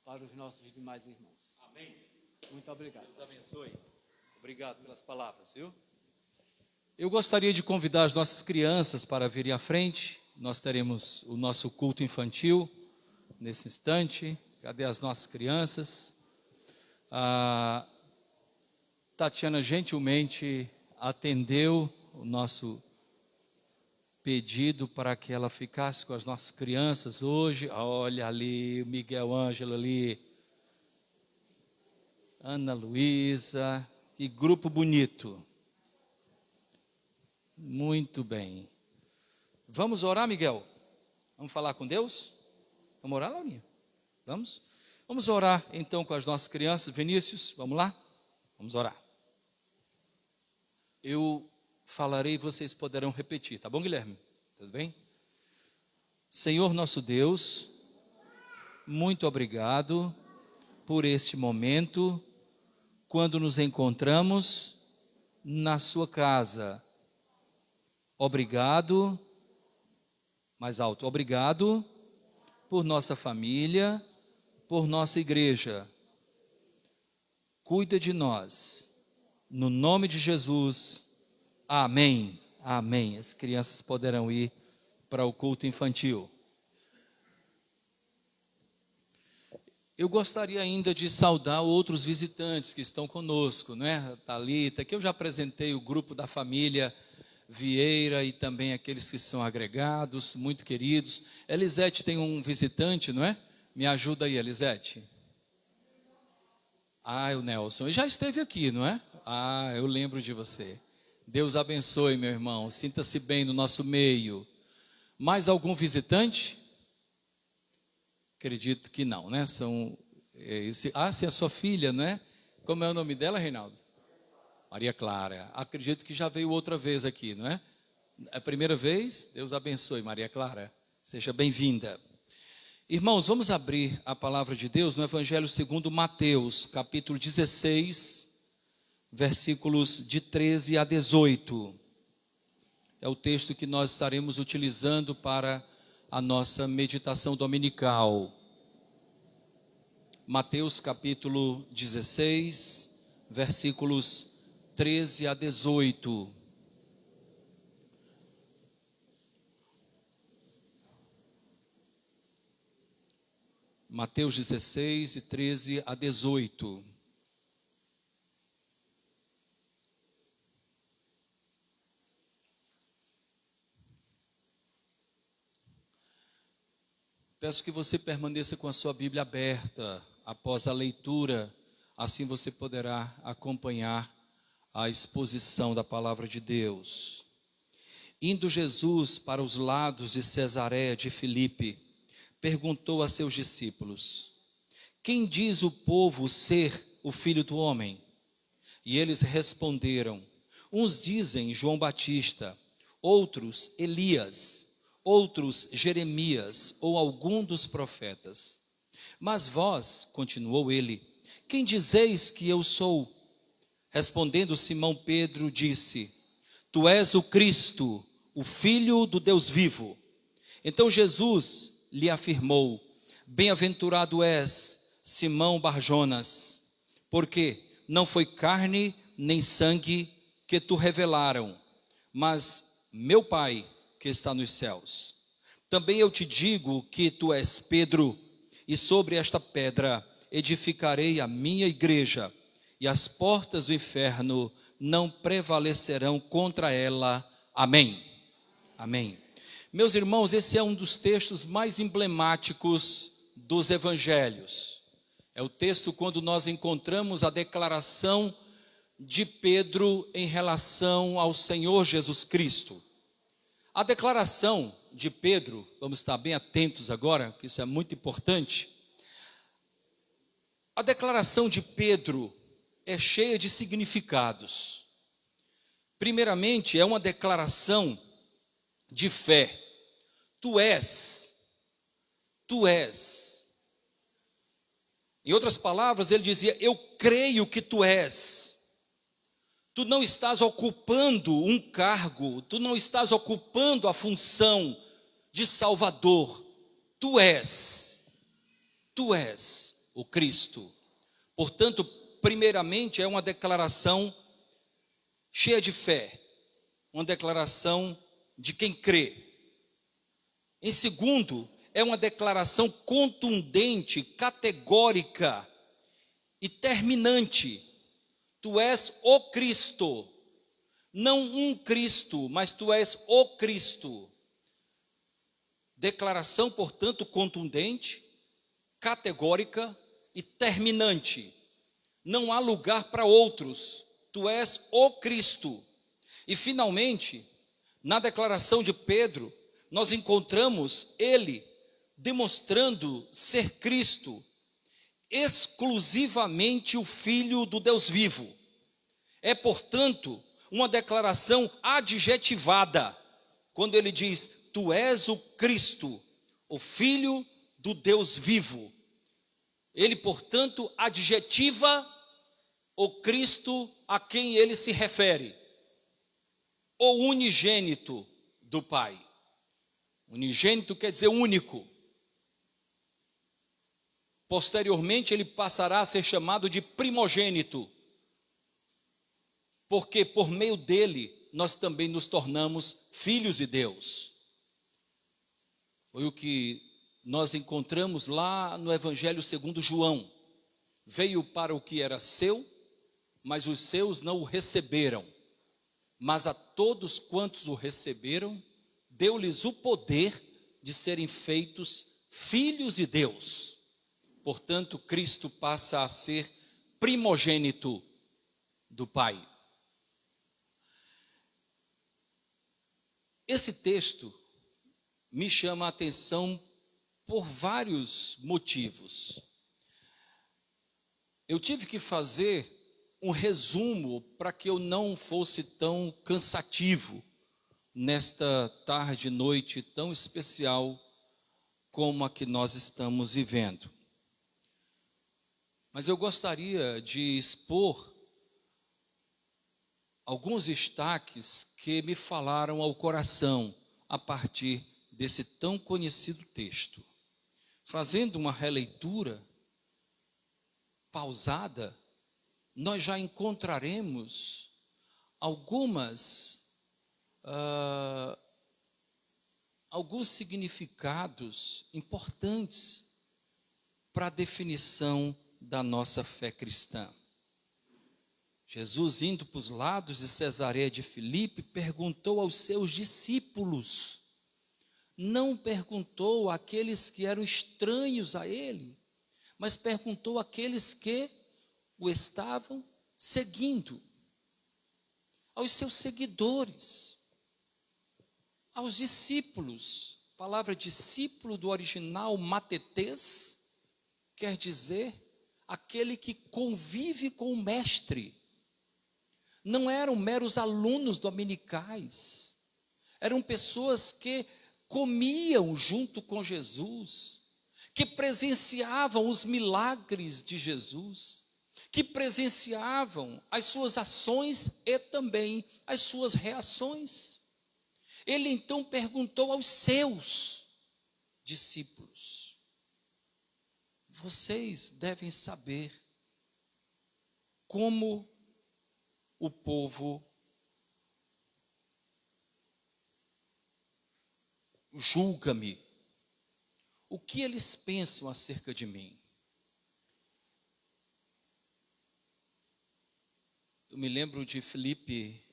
para os nossos demais irmãos. Amém. Muito obrigado. Deus abençoe. Obrigado pelas palavras, viu? Eu gostaria de convidar as nossas crianças para virem à frente. Nós teremos o nosso culto infantil nesse instante. Cadê as nossas crianças? A Tatiana gentilmente atendeu o nosso pedido para que ela ficasse com as nossas crianças hoje. Olha ali, o Miguel Ângelo ali, Ana Luísa, que grupo bonito. Muito bem. Vamos orar, Miguel? Vamos falar com Deus? Vamos orar, Laurinha? Vamos? Vamos orar então com as nossas crianças. Vinícius, vamos lá? Vamos orar. Eu falarei e vocês poderão repetir, tá bom, Guilherme? Tudo bem? Senhor nosso Deus, muito obrigado por este momento, quando nos encontramos na sua casa. Obrigado, mais alto, obrigado por nossa família, por nossa igreja. Cuida de nós, no nome de Jesus, amém, amém. As crianças poderão ir para o culto infantil. Eu gostaria ainda de saudar outros visitantes que estão conosco, né? Thalita, que eu já apresentei o grupo da família Vieira e também aqueles que são agregados, muito queridos. Elisete tem um visitante, não é? Me ajuda aí, Elisete. O Nelson. E já esteve aqui, não é? Eu lembro de você. Deus abençoe, meu irmão. Sinta-se bem no nosso meio. Mais algum visitante? Acredito que não, né? Sim, a sua filha, não é? Como é o nome dela, Reinaldo? Maria Clara. Acredito que já veio outra vez aqui, não é? É a primeira vez? Deus abençoe, Maria Clara. Seja bem-vinda. Irmãos, vamos abrir a palavra de Deus no Evangelho segundo Mateus, capítulo 16, versículos de 13 a 18. é o texto que nós estaremos utilizando para a nossa meditação dominical. Mateus capítulo 16, versículos 13 a 18. Mateus 16, 13 a 18. Peço que você permaneça com a sua Bíblia aberta após a leitura, assim você poderá acompanhar a exposição da palavra de Deus. Indo Jesus para os lados de Cesareia de Filipe, perguntou a seus discípulos: quem diz o povo ser o Filho do Homem? E eles responderam: uns dizem João Batista, outros Elias, outros Jeremias ou algum dos profetas. Mas vós, continuou ele, quem dizeis que eu sou? Respondendo Simão Pedro, disse: tu és o Cristo, o Filho do Deus vivo. Então Jesus lhe afirmou: bem-aventurado és, Simão Barjonas, porque não foi carne nem sangue que tu revelaram, mas meu Pai que está nos céus. Também eu te digo que tu és Pedro, e sobre esta pedra edificarei a minha igreja, e as portas do inferno não prevalecerão contra ela. Amém. Amém. Meus irmãos, esse é um dos textos mais emblemáticos dos evangelhos. É o texto quando nós encontramos a declaração de Pedro em relação ao Senhor Jesus Cristo. A declaração de Pedro, vamos estar bem atentos agora, que isso é muito importante. A declaração de Pedro é cheia de significados. Primeiramente, é uma declaração de fé. Tu és. Em outras palavras, ele dizia: eu creio que tu és. Tu não estás ocupando um cargo, tu não estás ocupando a função de Salvador. Tu és o Cristo. Portanto, primeiramente é uma declaração cheia de fé, uma declaração de quem crê. Em segundo, é uma declaração contundente, categórica e terminante. Tu és o Cristo, não um Cristo, mas tu és o Cristo. Declaração, portanto, contundente, categórica e terminante. Não há lugar para outros. Tu és o Cristo. E finalmente, na declaração de Pedro, nós encontramos ele demonstrando ser Cristo, exclusivamente o Filho do Deus vivo. É, portanto, uma declaração adjetivada, quando ele diz: tu és o Cristo, o Filho do Deus vivo. Ele, portanto, adjetiva o Cristo a quem ele se refere, o unigênito do Pai. Unigênito quer dizer único. Posteriormente, ele passará a ser chamado de primogênito, porque por meio dele nós também nos tornamos filhos de Deus. Foi o que nós encontramos lá no Evangelho segundo João. Veio para o que era seu, mas os seus não o receberam. Mas a todos quantos o receberam, deu-lhes o poder de serem feitos filhos de Deus. Portanto, Cristo passa a ser primogênito do Pai. Esse texto me chama a atenção por vários motivos. Eu tive que fazer um resumo para que eu não fosse tão cansativo nesta tarde, noite tão especial como a que nós estamos vivendo. Mas eu gostaria de expor alguns destaques que me falaram ao coração a partir desse tão conhecido texto. Fazendo uma releitura pausada, nós já encontraremos alguns significados importantes para a definição da nossa fé cristã. Jesus, indo para os lados de Cesareia de Filipe, perguntou aos seus discípulos, não perguntou àqueles que eram estranhos a ele, mas perguntou àqueles que o estavam seguindo, aos seus seguidores, aos discípulos. A palavra discípulo do original matetes quer dizer aquele que convive com o mestre. Não eram meros alunos dominicais, eram pessoas que comiam junto com Jesus, que presenciavam os milagres de Jesus, que presenciavam as suas ações e também as suas reações. Ele então perguntou aos seus discípulos: vocês devem saber como o povo julga-me, o que eles pensam acerca de mim. Eu me lembro de Filipe,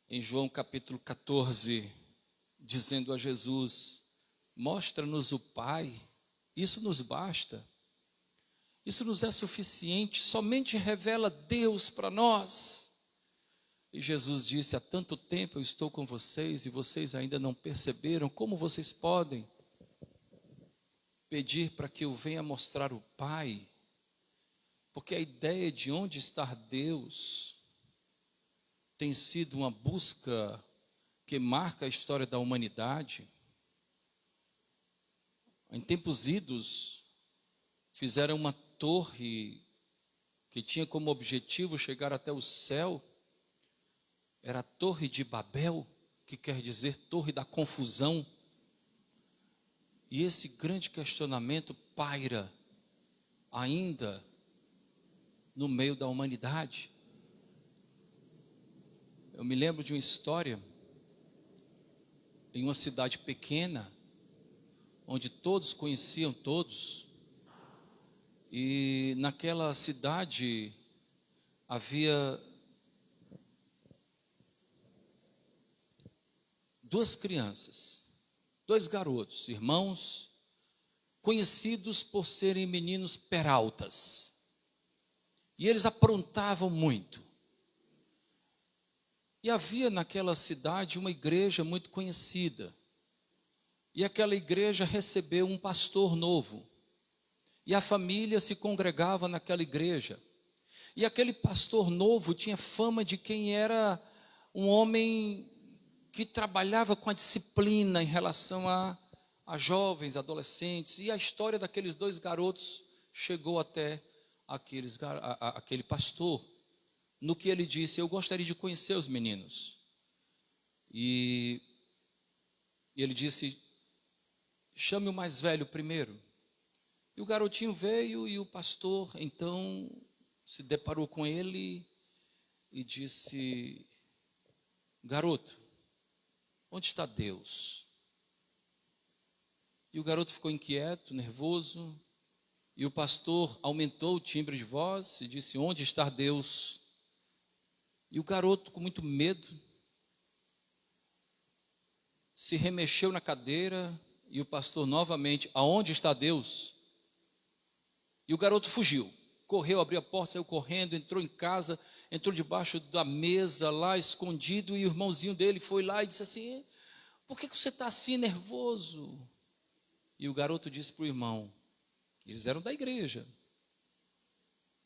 em João capítulo 14, dizendo a Jesus: mostra-nos o Pai, isso nos basta, isso nos é suficiente, somente revela Deus para nós. E Jesus disse: há tanto tempo eu estou com vocês e vocês ainda não perceberam, como vocês podem pedir para que eu venha mostrar o Pai? Porque a ideia de onde está Deus tem sido uma busca que marca a história da humanidade. Em tempos idos, fizeram uma torre que tinha como objetivo chegar até o céu. Era a Torre de Babel, que quer dizer Torre da Confusão. E esse grande questionamento paira ainda no meio da humanidade. Eu me lembro de uma história em uma cidade pequena, onde todos conheciam todos, e naquela cidade havia duas crianças, dois garotos, irmãos, conhecidos por serem meninos peraltas, e eles aprontavam muito. E havia naquela cidade uma igreja muito conhecida. E aquela igreja recebeu um pastor novo. E a família se congregava naquela igreja. E aquele pastor novo tinha fama de quem era um homem que trabalhava com a disciplina em relação a jovens, adolescentes. E a história daqueles dois garotos chegou até aquele pastor, no que ele disse: eu gostaria de conhecer os meninos. E ele disse: chame o mais velho primeiro. E o garotinho veio e o pastor então se deparou com ele e disse: garoto, onde está Deus? E o garoto ficou inquieto, nervoso, e o pastor aumentou o timbre de voz e disse: onde está Deus? E o garoto, com muito medo, se remexeu na cadeira, e o pastor novamente: aonde está Deus? E o garoto fugiu, correu, abriu a porta, saiu correndo, entrou em casa, entrou debaixo da mesa lá escondido, e o irmãozinho dele foi lá e disse assim: por que você está assim nervoso? E o garoto disse para o irmão, eles eram da igreja,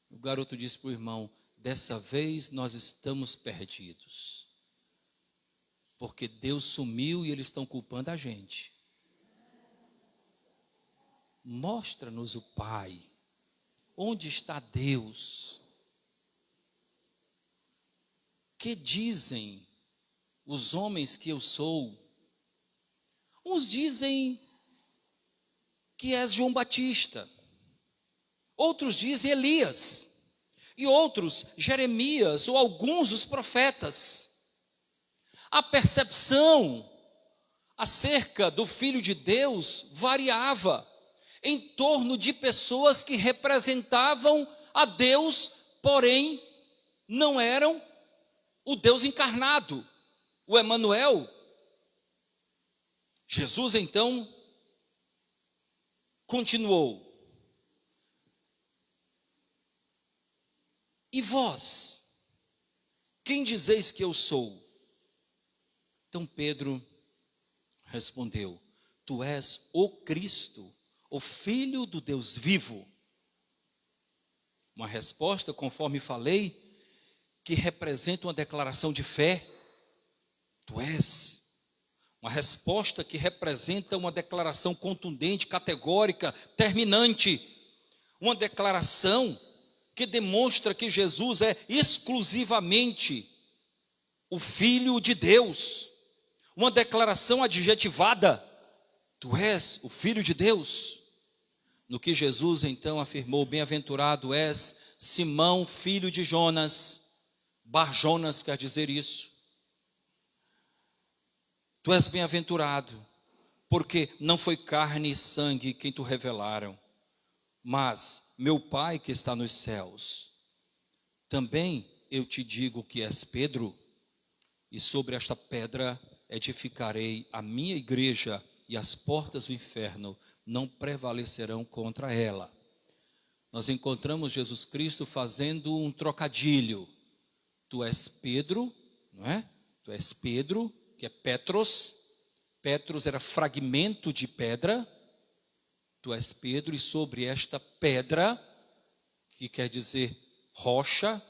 o garoto disse para o irmão: dessa vez nós estamos perdidos, porque Deus sumiu e eles estão culpando a gente. Mostra-nos o Pai. Onde está Deus? que dizem os homens que eu sou? Uns dizem que és João Batista, outros dizem Elias, e outros Jeremias ou alguns dos profetas. A percepção acerca do Filho de Deus variava em torno de pessoas que representavam a Deus, porém não eram o Deus encarnado, o Emanuel. Jesus então continuou: e vós, quem dizeis que eu sou? Então Pedro respondeu: tu és o Cristo, o Filho do Deus vivo. Uma resposta, conforme falei, que representa uma declaração de fé. Tu és. Uma resposta que representa uma declaração contundente, categórica, terminante. Uma declaração que demonstra que Jesus é exclusivamente o Filho de Deus. Uma declaração adjetivada: tu és o Filho de Deus. No que Jesus então afirmou: bem-aventurado és Simão, filho de Jonas. Bar-Jonas quer dizer isso. Tu és bem-aventurado, porque não foi carne e sangue quem te revelaram, mas meu Pai que está nos céus. Também eu te digo que és Pedro, e sobre esta pedra edificarei a minha igreja, e as portas do inferno não prevalecerão contra ela. Nós encontramos Jesus Cristo fazendo um trocadilho. Tu és Pedro, não é? Tu és Pedro, que é Petros. Petros era fragmento de pedra. Tu és Pedro, e sobre esta pedra, que quer dizer rocha,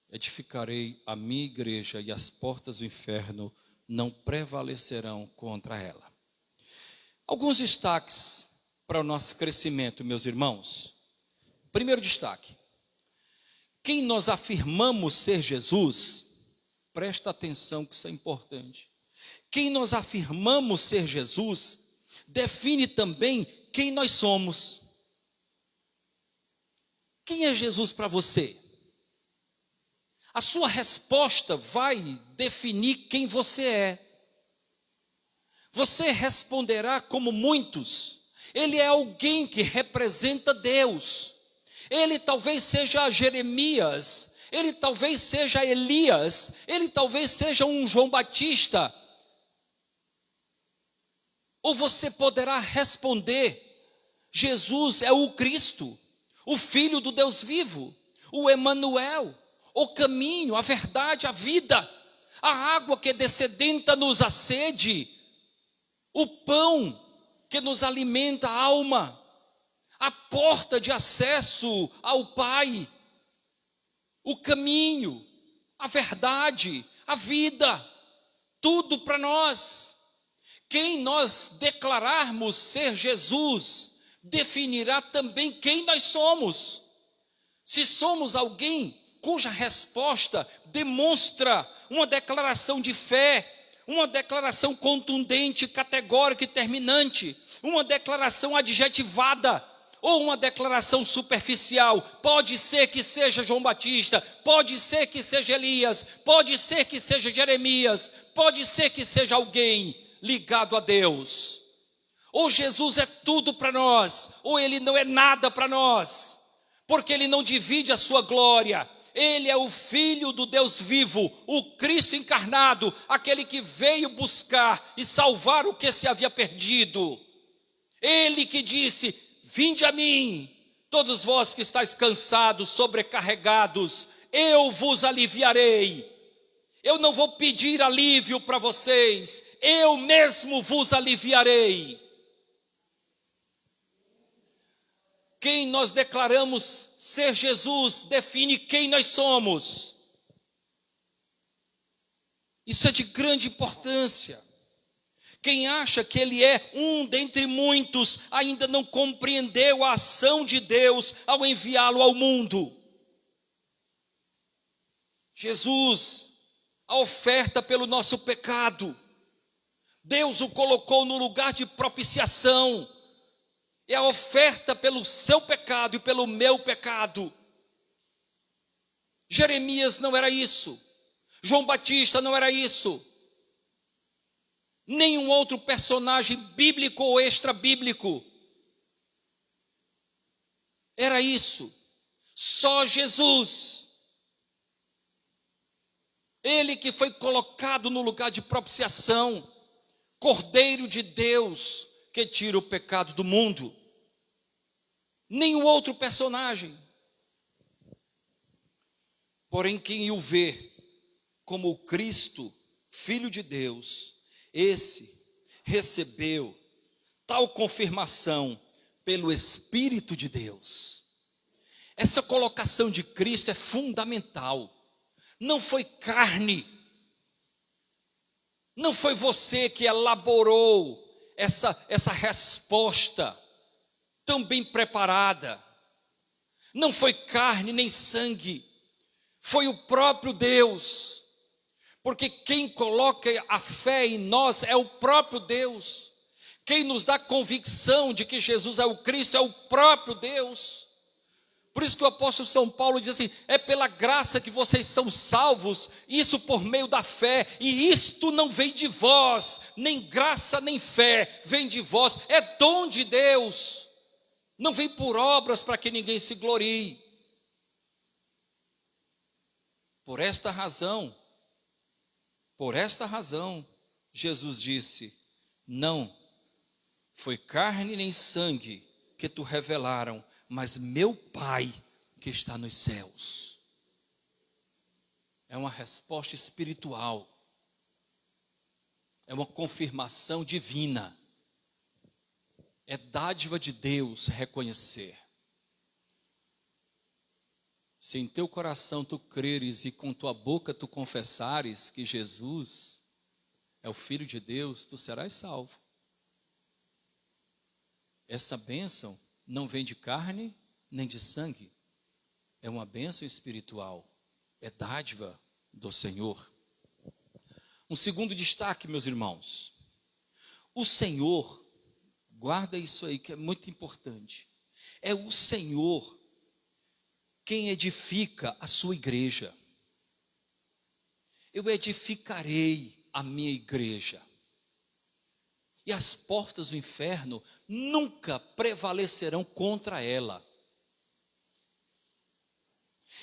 edificarei a minha igreja, e as portas do inferno não prevalecerão contra ela. Alguns destaques para o nosso crescimento, meus irmãos. Primeiro destaque: quem nós afirmamos ser Jesus, presta atenção que isso é importante. Quem nós afirmamos ser Jesus, define também quem nós somos. Quem é Jesus para você? A sua resposta vai definir quem você é. Você responderá como muitos: ele é alguém que representa Deus. Ele talvez seja Jeremias, ele talvez seja Elias, ele talvez seja um João Batista. Ou você poderá responder: Jesus é o Cristo, o Filho do Deus vivo, o Emanuel, o caminho, a verdade, a vida, a água que descedenta-nos a sede, o pão que nos alimenta a alma, a porta de acesso ao Pai, o caminho, a verdade, a vida, tudo para nós. Quem nós declararmos ser Jesus, definirá também quem nós somos. Se somos alguém cuja resposta demonstra uma declaração de fé, uma declaração contundente, categórica e terminante, uma declaração adjetivada, ou uma declaração superficial. Pode ser que seja João Batista, pode ser que seja Elias, pode ser que seja Jeremias, pode ser que seja alguém ligado a Deus. Ou Jesus é tudo para nós, ou ele não é nada para nós, porque ele não divide a sua glória. Ele é o Filho do Deus vivo, o Cristo encarnado, aquele que veio buscar e salvar o que se havia perdido. Ele que disse: vinde a mim, todos vós que estáis cansados, sobrecarregados, eu vos aliviarei. Eu não vou pedir alívio para vocês, eu mesmo vos aliviarei. Quem nós declaramos ser Jesus define quem nós somos. Isso é de grande importância. Quem acha que ele é um dentre muitos, ainda não compreendeu a ação de Deus ao enviá-lo ao mundo. Jesus, a oferta pelo nosso pecado. Deus o colocou no lugar de propiciação. É a oferta pelo seu pecado e pelo meu pecado. Jeremias não era isso. João Batista não era isso. Nenhum outro personagem bíblico ou extra-bíblico era isso. Só Jesus. Ele que foi colocado no lugar de propiciação, Cordeiro de Deus, que tira o pecado do mundo. Nenhum outro personagem. Porém, quem o vê como o Cristo, Filho de Deus, esse recebeu tal confirmação pelo Espírito de Deus. Essa colocação de Cristo é fundamental. Não foi carne. Não foi você que elaborou essa resposta tão bem preparada. Não foi carne nem sangue. Foi o próprio Deus. Porque quem coloca a fé em nós é o próprio Deus. Quem nos dá convicção de que Jesus é o Cristo é o próprio Deus. Por isso que o apóstolo São Paulo diz assim: é pela graça que vocês são salvos, isso por meio da fé, e isto não vem de vós, nem graça nem fé vem de vós, é dom de Deus, não vem por obras para que ninguém se glorie. Por esta razão, Jesus disse: não foi carne nem sangue que te revelaram, mas meu Pai que está nos céus. É uma resposta espiritual. É uma confirmação divina. É dádiva de Deus reconhecer. Se em teu coração tu creres e com tua boca tu confessares que Jesus é o Filho de Deus, tu serás salvo. Essa bênção não vem de carne nem de sangue. É uma bênção espiritual. É dádiva do Senhor. Um segundo destaque, meus irmãos. O Senhor, guarda isso aí que é muito importante. É o Senhor quem edifica a sua igreja. Eu edificarei a minha igreja. E as portas do inferno nunca prevalecerão contra ela.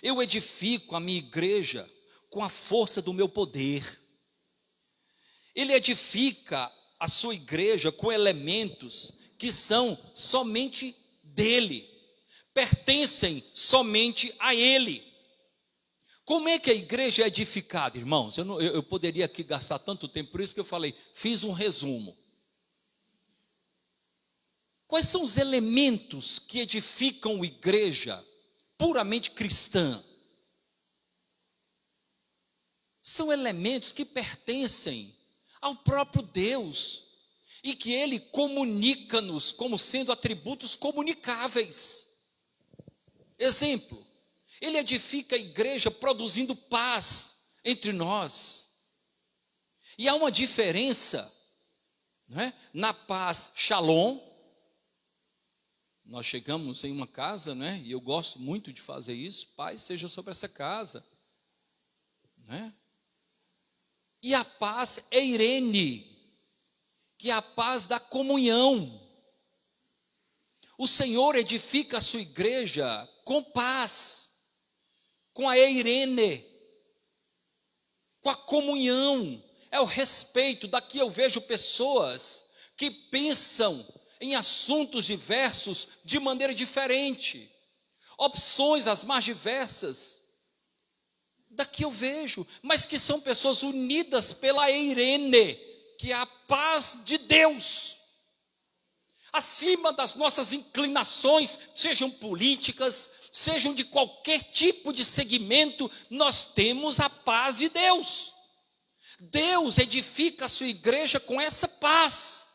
Eu edifico a minha igreja com a força do meu poder. Ele edifica a sua igreja com elementos que são somente dele, pertencem somente a ele. Como é que a igreja é edificada, irmãos? Eu poderia aqui gastar tanto tempo, por isso que eu falei, fiz um resumo. Quais são os elementos que edificam a igreja puramente cristã? São elementos que pertencem ao próprio Deus e que Ele comunica-nos como sendo atributos comunicáveis. Exemplo, Ele edifica a igreja produzindo paz entre nós. E há uma diferença, não é? Na paz shalom. Nós chegamos em uma casa, né? E eu gosto muito de fazer isso. Paz seja sobre essa casa, né? E a paz é eirene, que é a paz da comunhão. O Senhor edifica a sua igreja com paz, com a eirene, com a comunhão. É o respeito. Daqui eu vejo pessoas que pensam em assuntos diversos de maneira diferente, opções as mais diversas, daqui eu vejo, mas que são pessoas unidas pela eirene, que é a paz de Deus, acima das nossas inclinações, sejam políticas, sejam de qualquer tipo de segmento, nós temos a paz de Deus. Deus edifica a sua igreja com essa paz.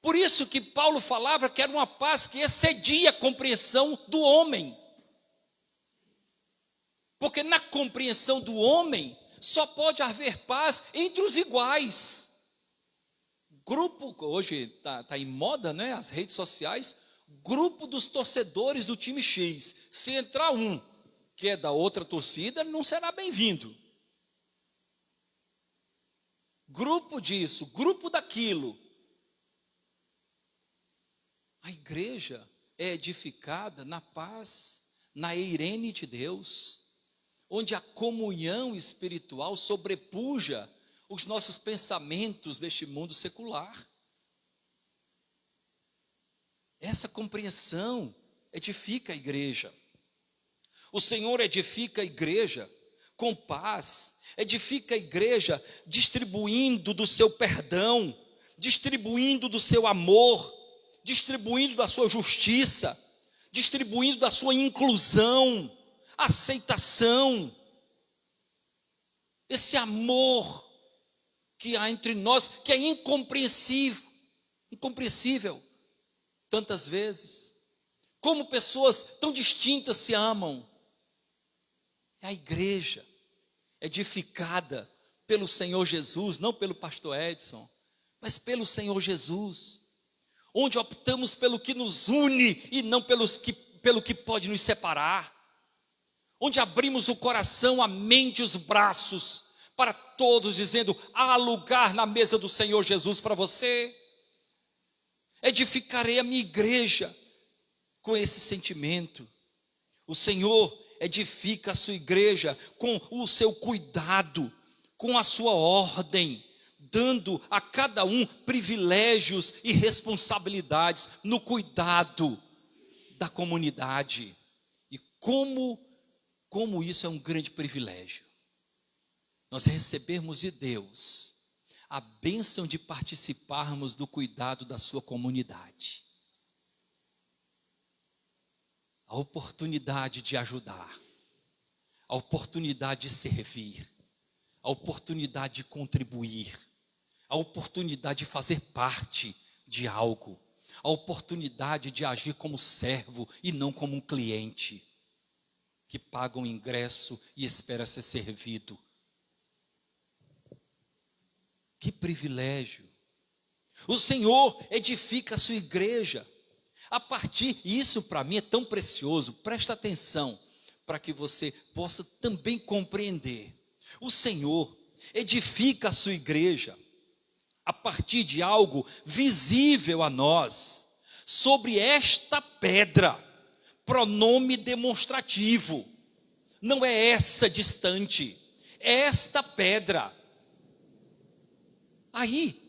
Por isso que Paulo falava que era uma paz que excedia a compreensão do homem. Porque na compreensão do homem, só pode haver paz entre os iguais. Grupo, hoje está em moda, né, as redes sociais, grupo dos torcedores do time X. Se entrar um que é da outra torcida, não será bem-vindo. Grupo disso, grupo daquilo. A igreja é edificada na paz, na eirene de Deus, onde a comunhão espiritual sobrepuja os nossos pensamentos deste mundo secular. Essa compreensão edifica a igreja. O Senhor edifica a igreja com paz, edifica a igreja distribuindo do seu perdão, distribuindo do seu amor, distribuindo da sua justiça, distribuindo da sua inclusão, aceitação. Esse amor que há entre nós, que é incompreensível tantas vezes. Como pessoas tão distintas se amam. É a igreja edificada pelo Senhor Jesus, não pelo pastor Edson, mas pelo Senhor Jesus, onde optamos pelo que nos une e não pelo que pode nos separar, onde abrimos o coração, a mente e os braços para todos, dizendo: há lugar na mesa do Senhor Jesus para você. Edificarei a minha igreja com esse sentimento. O Senhor edifica a sua igreja com o seu cuidado, com a sua ordem, dando a cada um privilégios e responsabilidades no cuidado da comunidade. E como isso é um grande privilégio. Nós recebemos de Deus a bênção de participarmos do cuidado da sua comunidade. A oportunidade de ajudar, a oportunidade de servir, a oportunidade de contribuir, a oportunidade de fazer parte de algo, a oportunidade de agir como servo e não como um cliente, que paga um ingresso e espera ser servido. Que privilégio! O Senhor edifica a sua igreja. A partir, isso para mim é tão precioso, presta atenção, para que você possa também compreender. O Senhor edifica a sua igreja a partir de algo visível a nós, sobre esta pedra, pronome demonstrativo, não é essa distante, é esta pedra. Aí,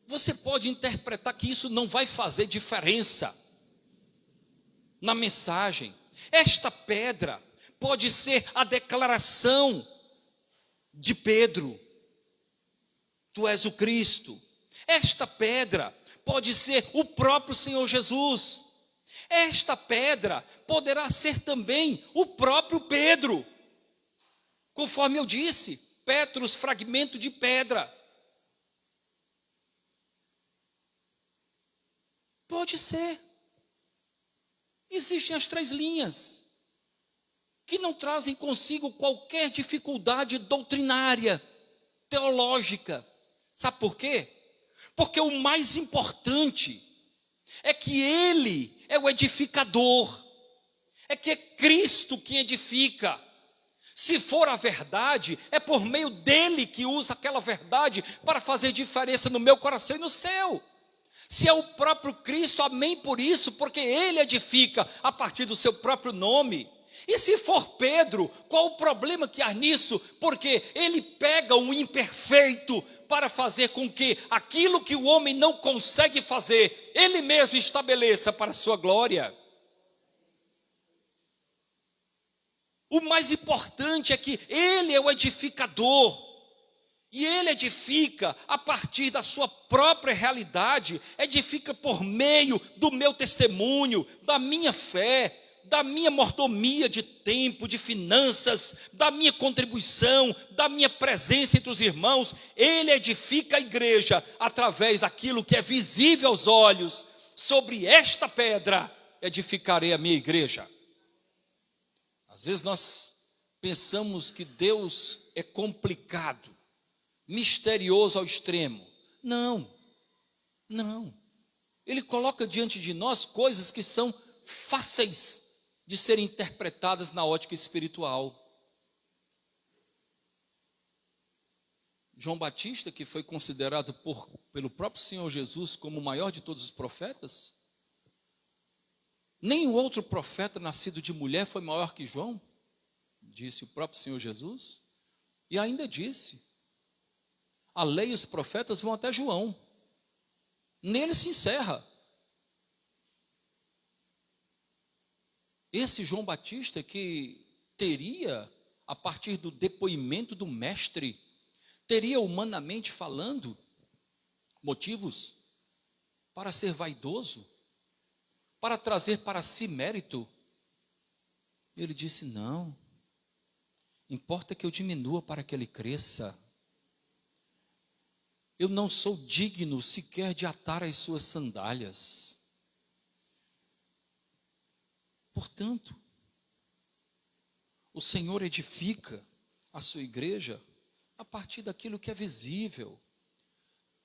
você pode interpretar que isso não vai fazer diferença na mensagem. Esta pedra pode ser a declaração de Pedro: tu és o Cristo. Esta pedra pode ser o próprio Senhor Jesus. Esta pedra poderá ser também o próprio Pedro. Conforme eu disse, Petros, fragmento de pedra. Pode ser. Existem as 3 linhas, que não trazem consigo qualquer dificuldade doutrinária, teológica. Sabe por quê? Porque o mais importante é que Ele é o edificador, é que é Cristo quem edifica. Se for a verdade, é por meio dele que usa aquela verdade para fazer diferença no meu coração e no seu. Se é o próprio Cristo, amém por isso, porque Ele edifica a partir do seu próprio nome. E se for Pedro, qual o problema que há nisso? Porque ele pega o imperfeito para fazer com que aquilo que o homem não consegue fazer, Ele mesmo estabeleça para a sua glória. O mais importante é que Ele é o edificador. E Ele edifica a partir da sua própria realidade, edifica por meio do meu testemunho, da minha fé, da minha mordomia de tempo, de finanças, da minha contribuição, da minha presença entre os irmãos. Ele edifica a igreja através daquilo que é visível aos olhos. Sobre esta pedra edificarei a minha igreja. vezes nós pensamos que Deus é complicado, misterioso ao extremo. Não, não. Ele coloca diante de nós coisas que são fáceis de serem interpretadas na ótica espiritual. João Batista, que foi considerado pelo próprio Senhor Jesus como o maior de todos os profetas, nenhum outro profeta nascido de mulher foi maior que João, disse o próprio Senhor Jesus, e ainda disse, a lei e os profetas vão até João, nele se encerra. Esse João Batista que teria, a partir do depoimento do mestre, teria humanamente falando, motivos para ser vaidoso, para trazer para si mérito. Ele disse, não, importa que eu diminua para que ele cresça. Eu não sou digno sequer de atar as suas sandálias. Portanto, o Senhor edifica a sua igreja a partir daquilo que é visível.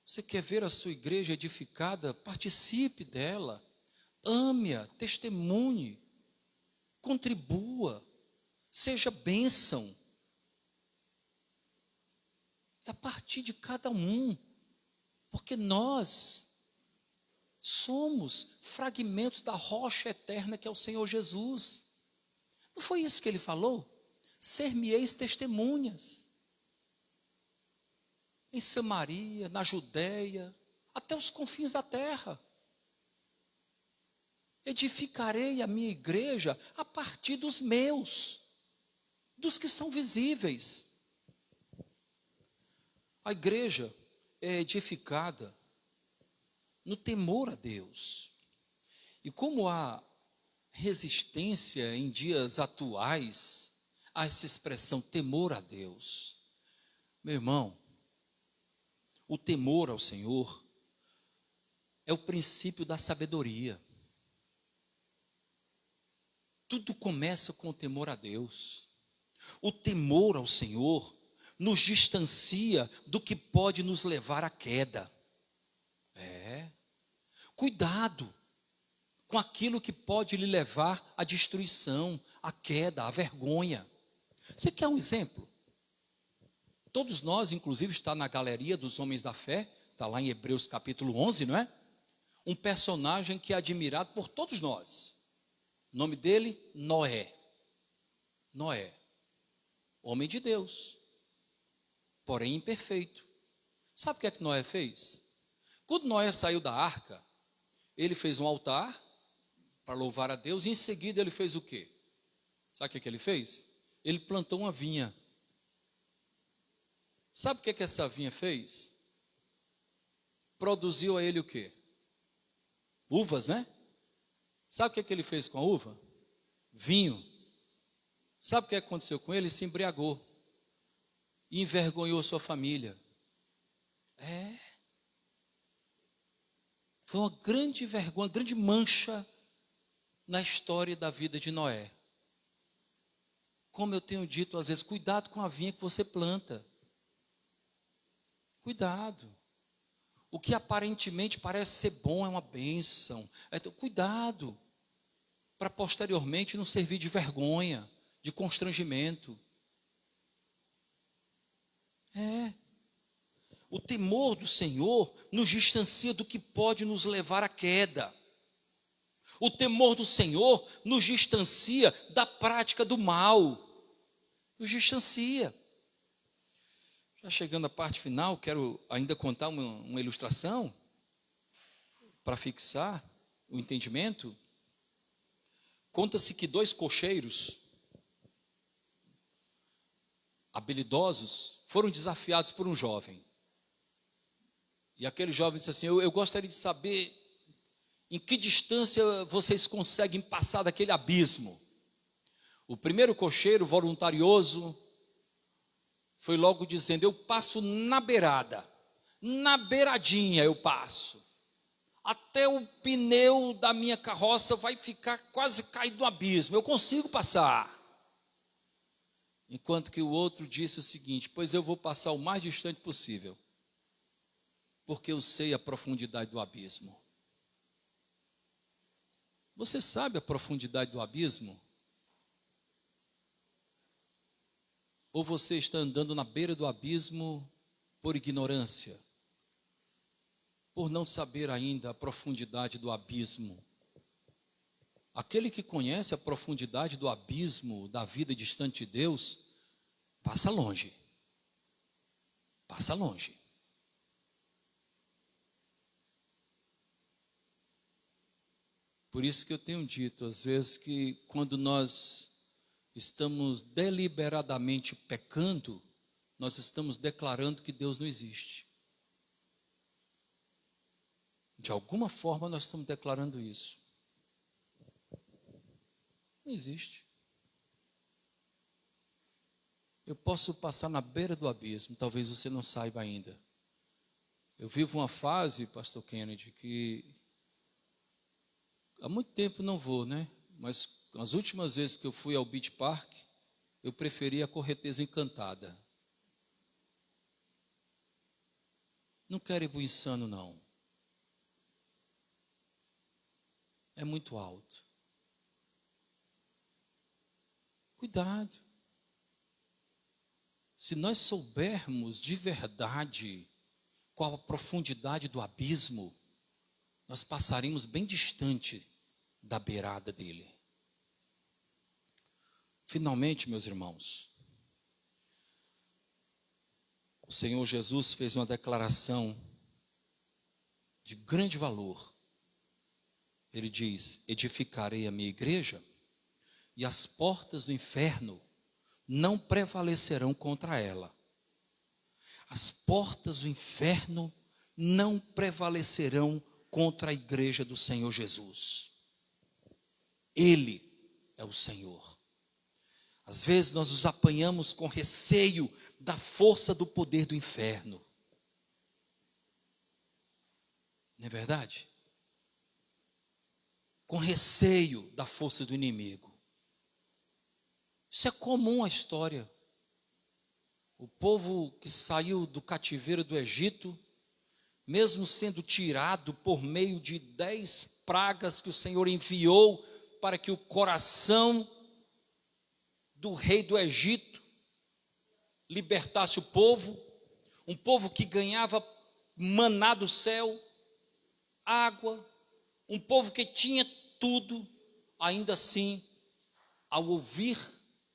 Você quer ver a sua igreja edificada? Participe dela, ame-a, testemunhe, contribua, seja bênção. É a partir de cada um, porque nós somos fragmentos da rocha eterna que é o Senhor Jesus. Não foi isso que ele falou? Ser-me-eis testemunhas. Em Samaria, na Judéia, até os confins da terra. Edificarei a minha igreja a partir dos meus, dos que são visíveis. A igreja é edificada no temor a Deus. E como há resistência em dias atuais a essa expressão temor a Deus, meu irmão, o temor ao Senhor é o princípio da sabedoria. Tudo começa com o temor a Deus. O temor ao Senhor nos distancia do que pode nos levar à queda. Cuidado com aquilo que pode lhe levar à destruição, à queda, à vergonha. Você quer um exemplo? Todos nós, inclusive, está na galeria dos homens da fé, está lá em Hebreus capítulo 11, não é? Um personagem que é admirado por todos nós. O nome dele, Noé. Noé, homem de Deus, porém imperfeito. Sabe o que é que Noé fez? Quando Noé saiu da arca, ele fez um altar para louvar a Deus, e em seguida ele fez o quê? Sabe o que ele fez? Ele plantou uma vinha. Sabe o que essa vinha fez? Produziu a ele o quê? Uvas, né? Sabe o que ele fez com a uva? Vinho. Sabe o que aconteceu com ele? Ele se embriagou e envergonhou a sua família. Foi uma grande vergonha, uma grande mancha na história da vida de Noé. Como eu tenho dito às vezes, cuidado com a vinha que você planta. Cuidado. O que aparentemente parece ser bom é uma bênção. Então, cuidado, para posteriormente não servir de vergonha, de constrangimento. O temor do Senhor nos distancia do que pode nos levar à queda. O temor do Senhor nos distancia da prática do mal. Nos distancia. Já chegando à parte final, quero ainda contar uma ilustração para fixar o entendimento. Conta-se que 2 cocheiros habilidosos foram desafiados por um jovem. E aquele jovem disse assim, eu gostaria de saber em que distância vocês conseguem passar daquele abismo. O primeiro cocheiro, voluntarioso, foi logo dizendo, eu passo na beirada, na beiradinha eu passo. Até o pneu da minha carroça vai ficar quase caído no abismo, eu consigo passar. Enquanto que o outro disse o seguinte: pois eu vou passar o mais distante possível, porque eu sei a profundidade do abismo. Você sabe a profundidade do abismo? Ou você está andando na beira do abismo por ignorância, por não saber ainda a profundidade do abismo? Aquele que conhece a profundidade do abismo da vida distante de Deus, passa longe. Passa longe. Por isso que eu tenho dito, às vezes, que quando nós estamos deliberadamente pecando, nós estamos declarando que Deus não existe. De alguma forma nós estamos declarando isso. Não existe. Eu posso passar na beira do abismo, talvez você não saiba ainda. Eu vivo uma fase, pastor Kennedy, que há muito tempo não vou, né? Mas as últimas vezes que eu fui ao Beach Park, eu preferi a Correnteza Encantada. Não quero ir para o Insano, não. É muito alto. Cuidado. Se nós soubermos de verdade qual a profundidade do abismo, nós passaremos bem distante da beirada dele. Finalmente, meus irmãos, o Senhor Jesus fez uma declaração de grande valor. Ele diz: edificarei a minha igreja e as portas do inferno não prevalecerão contra ela. As portas do inferno não prevalecerão contra a igreja do Senhor Jesus. Ele é o Senhor. Às vezes nós nos apanhamos com receio da força do poder do inferno. Não é verdade? Com receio da força do inimigo. Isso é comum a história. O povo que saiu do cativeiro do Egito, mesmo sendo tirado por meio de 10 pragas que o Senhor enviou para que o coração do rei do Egito libertasse o povo, um povo que ganhava maná do céu, água, um povo que tinha tudo, ainda assim, ao ouvir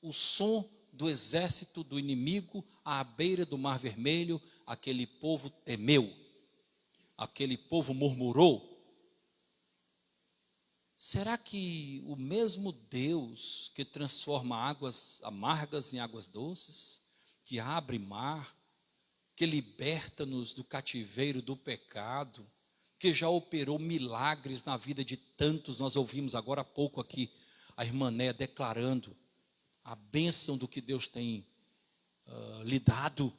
o som do exército do inimigo à beira do Mar Vermelho, aquele povo temeu, aquele povo murmurou. Será que o mesmo Deus que transforma águas amargas em águas doces, que abre mar, que liberta-nos do cativeiro do pecado, que já operou milagres na vida de tantos, nós ouvimos agora há pouco aqui a irmã Néia declarando a bênção do que Deus tem lhe dado,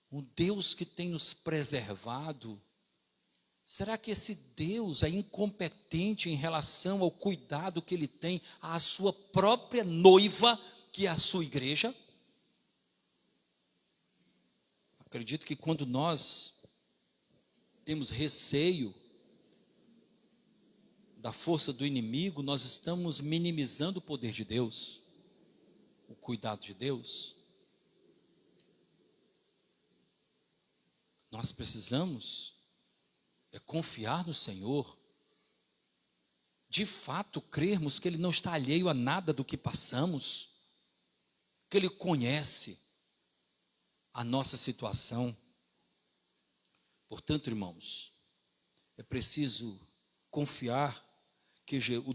um Deus que tem nos preservado. Será que esse Deus é incompetente em relação ao cuidado que Ele tem à sua própria noiva, que é a sua igreja? Acredito que quando nós temos receio da força do inimigo, nós estamos minimizando o poder de Deus, o cuidado de Deus. Nós precisamos confiar no Senhor, de fato crermos que Ele não está alheio a nada do que passamos, que Ele conhece a nossa situação. Portanto, irmãos, é preciso confiar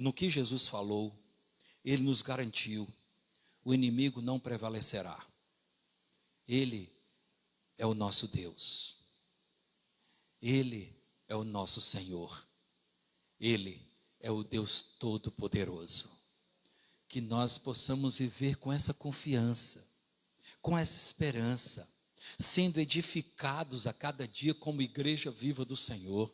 no que Jesus falou. Ele nos garantiu, o inimigo não prevalecerá. Ele é o nosso Deus. Ele é o nosso Senhor. Ele é o Deus Todo-Poderoso. Que nós possamos viver com essa confiança, com essa esperança, sendo edificados a cada dia como igreja viva do Senhor,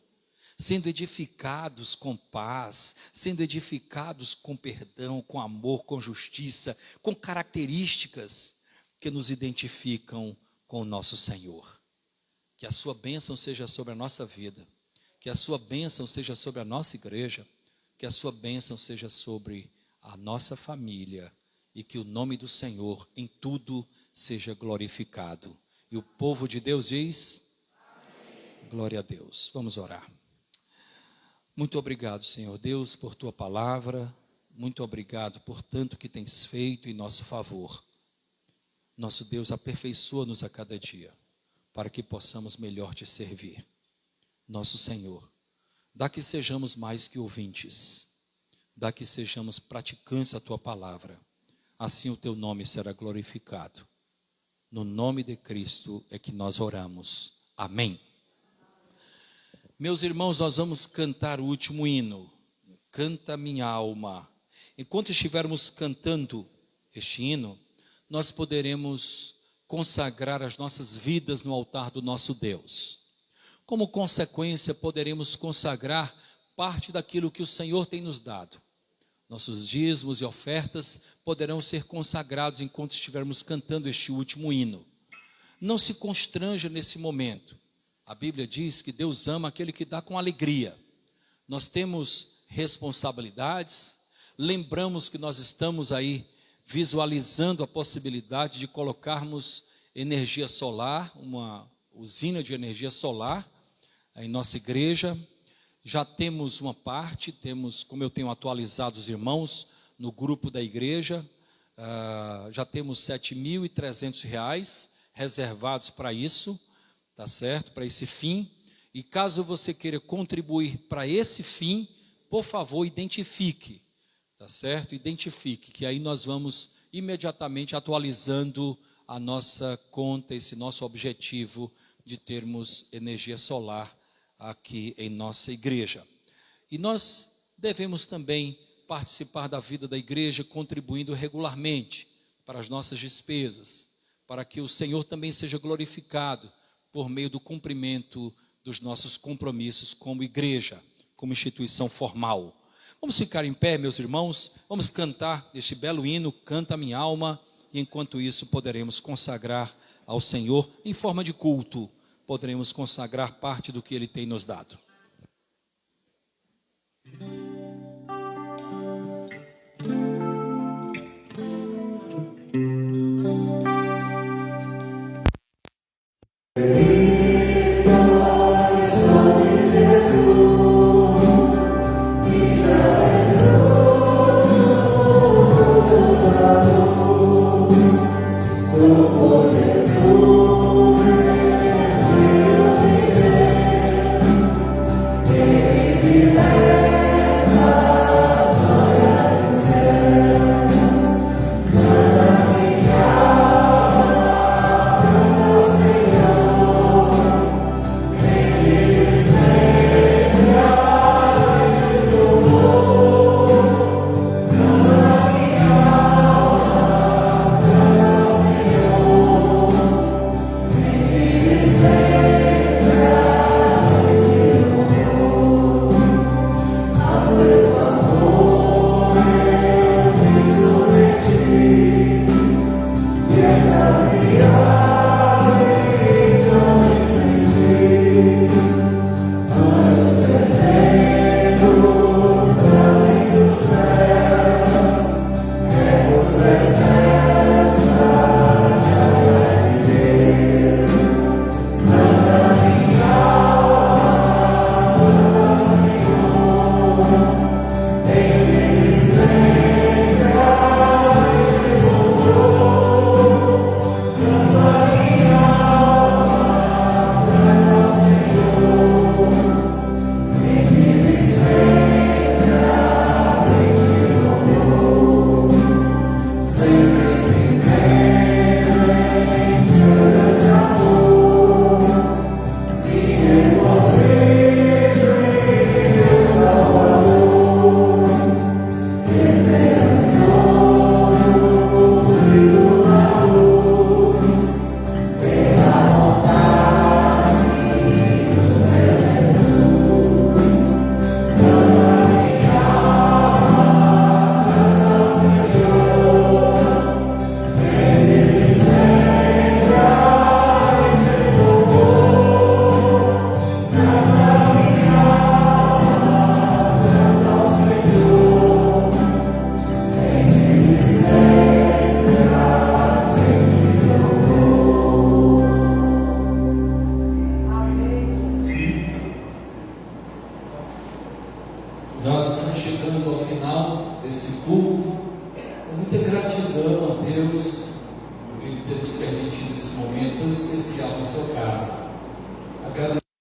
sendo edificados com paz, sendo edificados com perdão, com amor, com justiça, com características que nos identificam com o nosso Senhor. Que a sua bênção seja sobre a nossa vida, que a sua bênção seja sobre a nossa igreja, que a sua bênção seja sobre a nossa família e que o nome do Senhor em tudo seja glorificado. E o povo de Deus diz: amém. Glória a Deus. Vamos orar. Muito obrigado, Senhor Deus, por tua palavra. Muito obrigado por tanto que tens feito em nosso favor. Nosso Deus, aperfeiçoa-nos a cada dia, para que possamos melhor te servir. Nosso Senhor, dá que sejamos mais que ouvintes, dá que sejamos praticantes da tua palavra. Assim o teu nome será glorificado. No nome de Cristo é que nós oramos. Amém. Meus irmãos, nós vamos cantar o último hino. Canta minha alma. Enquanto estivermos cantando este hino, nós poderemos consagrar as nossas vidas no altar do nosso Deus. Como consequência, poderemos consagrar parte daquilo que o Senhor tem nos dado. Nossos dízimos e ofertas poderão ser consagrados enquanto estivermos cantando este último hino. Não se constranja nesse momento. A Bíblia diz que Deus ama aquele que dá com alegria. Nós temos responsabilidades, lembramos que nós estamos aí visualizando a possibilidade de colocarmos energia solar, uma usina de energia solar em nossa igreja. Já temos uma parte, como eu tenho atualizado os irmãos no grupo da igreja, já temos R$ 7.300 reservados para isso, tá certo? Para esse fim. E caso você queira contribuir para esse fim, por favor, identifique, tá certo? Identifique, que aí nós vamos imediatamente atualizando a nossa conta, esse nosso objetivo de termos energia solar aqui em nossa igreja. E nós devemos também participar da vida da igreja, contribuindo regularmente para as nossas despesas, para que o Senhor também seja glorificado por meio do cumprimento dos nossos compromissos como igreja, como instituição formal. Vamos ficar em pé, meus irmãos, vamos cantar este belo hino, Canta Minha Alma, e enquanto isso poderemos consagrar ao Senhor em forma de culto, poderemos consagrar parte do que Ele tem nos dado. Jesus,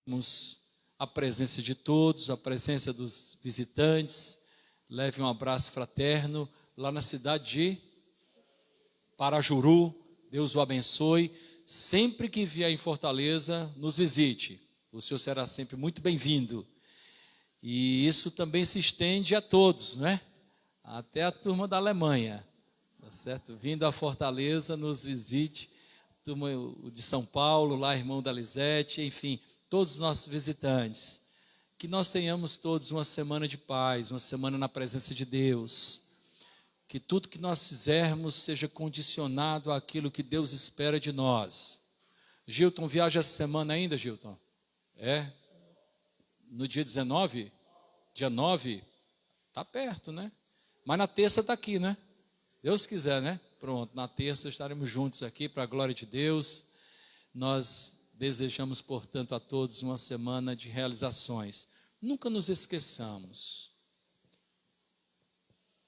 Temos a presença de todos, a presença dos visitantes. Leve um abraço fraterno lá na cidade de Parajuru. Deus o abençoe. Sempre que vier em Fortaleza, nos visite. O senhor será sempre muito bem-vindo. E isso também se estende a todos, né? Até a turma da Alemanha, tá certo? Vindo a Fortaleza, nos visite. Turma de São Paulo, lá, irmão da Lisete, enfim, todos os nossos visitantes. Que nós tenhamos todos uma semana de paz, uma semana na presença de Deus. Que tudo que nós fizermos seja condicionado àquilo que Deus espera de nós. Gilton, viaja essa semana ainda, Gilton? É? No dia 19? Dia 9? Está perto, né? Mas na terça está aqui, né? Se Deus quiser, né? Pronto, na terça estaremos juntos aqui para a glória de Deus. Nós desejamos, portanto, a todos uma semana de realizações. Nunca nos esqueçamos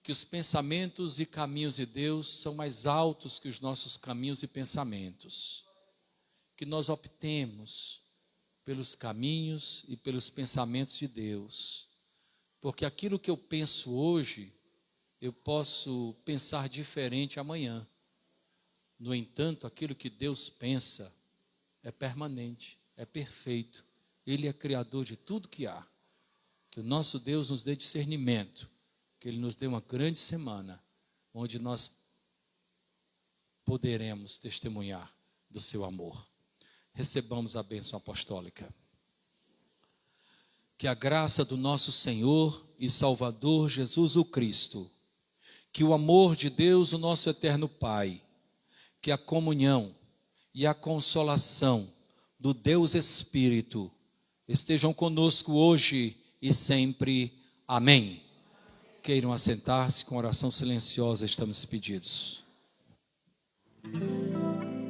que os pensamentos e caminhos de Deus são mais altos que os nossos caminhos e pensamentos. Que nós optemos pelos caminhos e pelos pensamentos de Deus. Porque aquilo que eu penso hoje, eu posso pensar diferente amanhã. No entanto, aquilo que Deus pensa é permanente, é perfeito. Ele é criador de tudo que há. Que o nosso Deus nos dê discernimento, que Ele nos dê uma grande semana, onde nós poderemos testemunhar do seu amor. Recebamos a bênção apostólica. Que a graça do nosso Senhor e Salvador Jesus o Cristo, que o amor de Deus, o nosso eterno Pai, que a comunhão e a consolação do Deus Espírito estejam conosco hoje e sempre. Amém. Queiram assentar-se, com oração silenciosa estamos pedidos.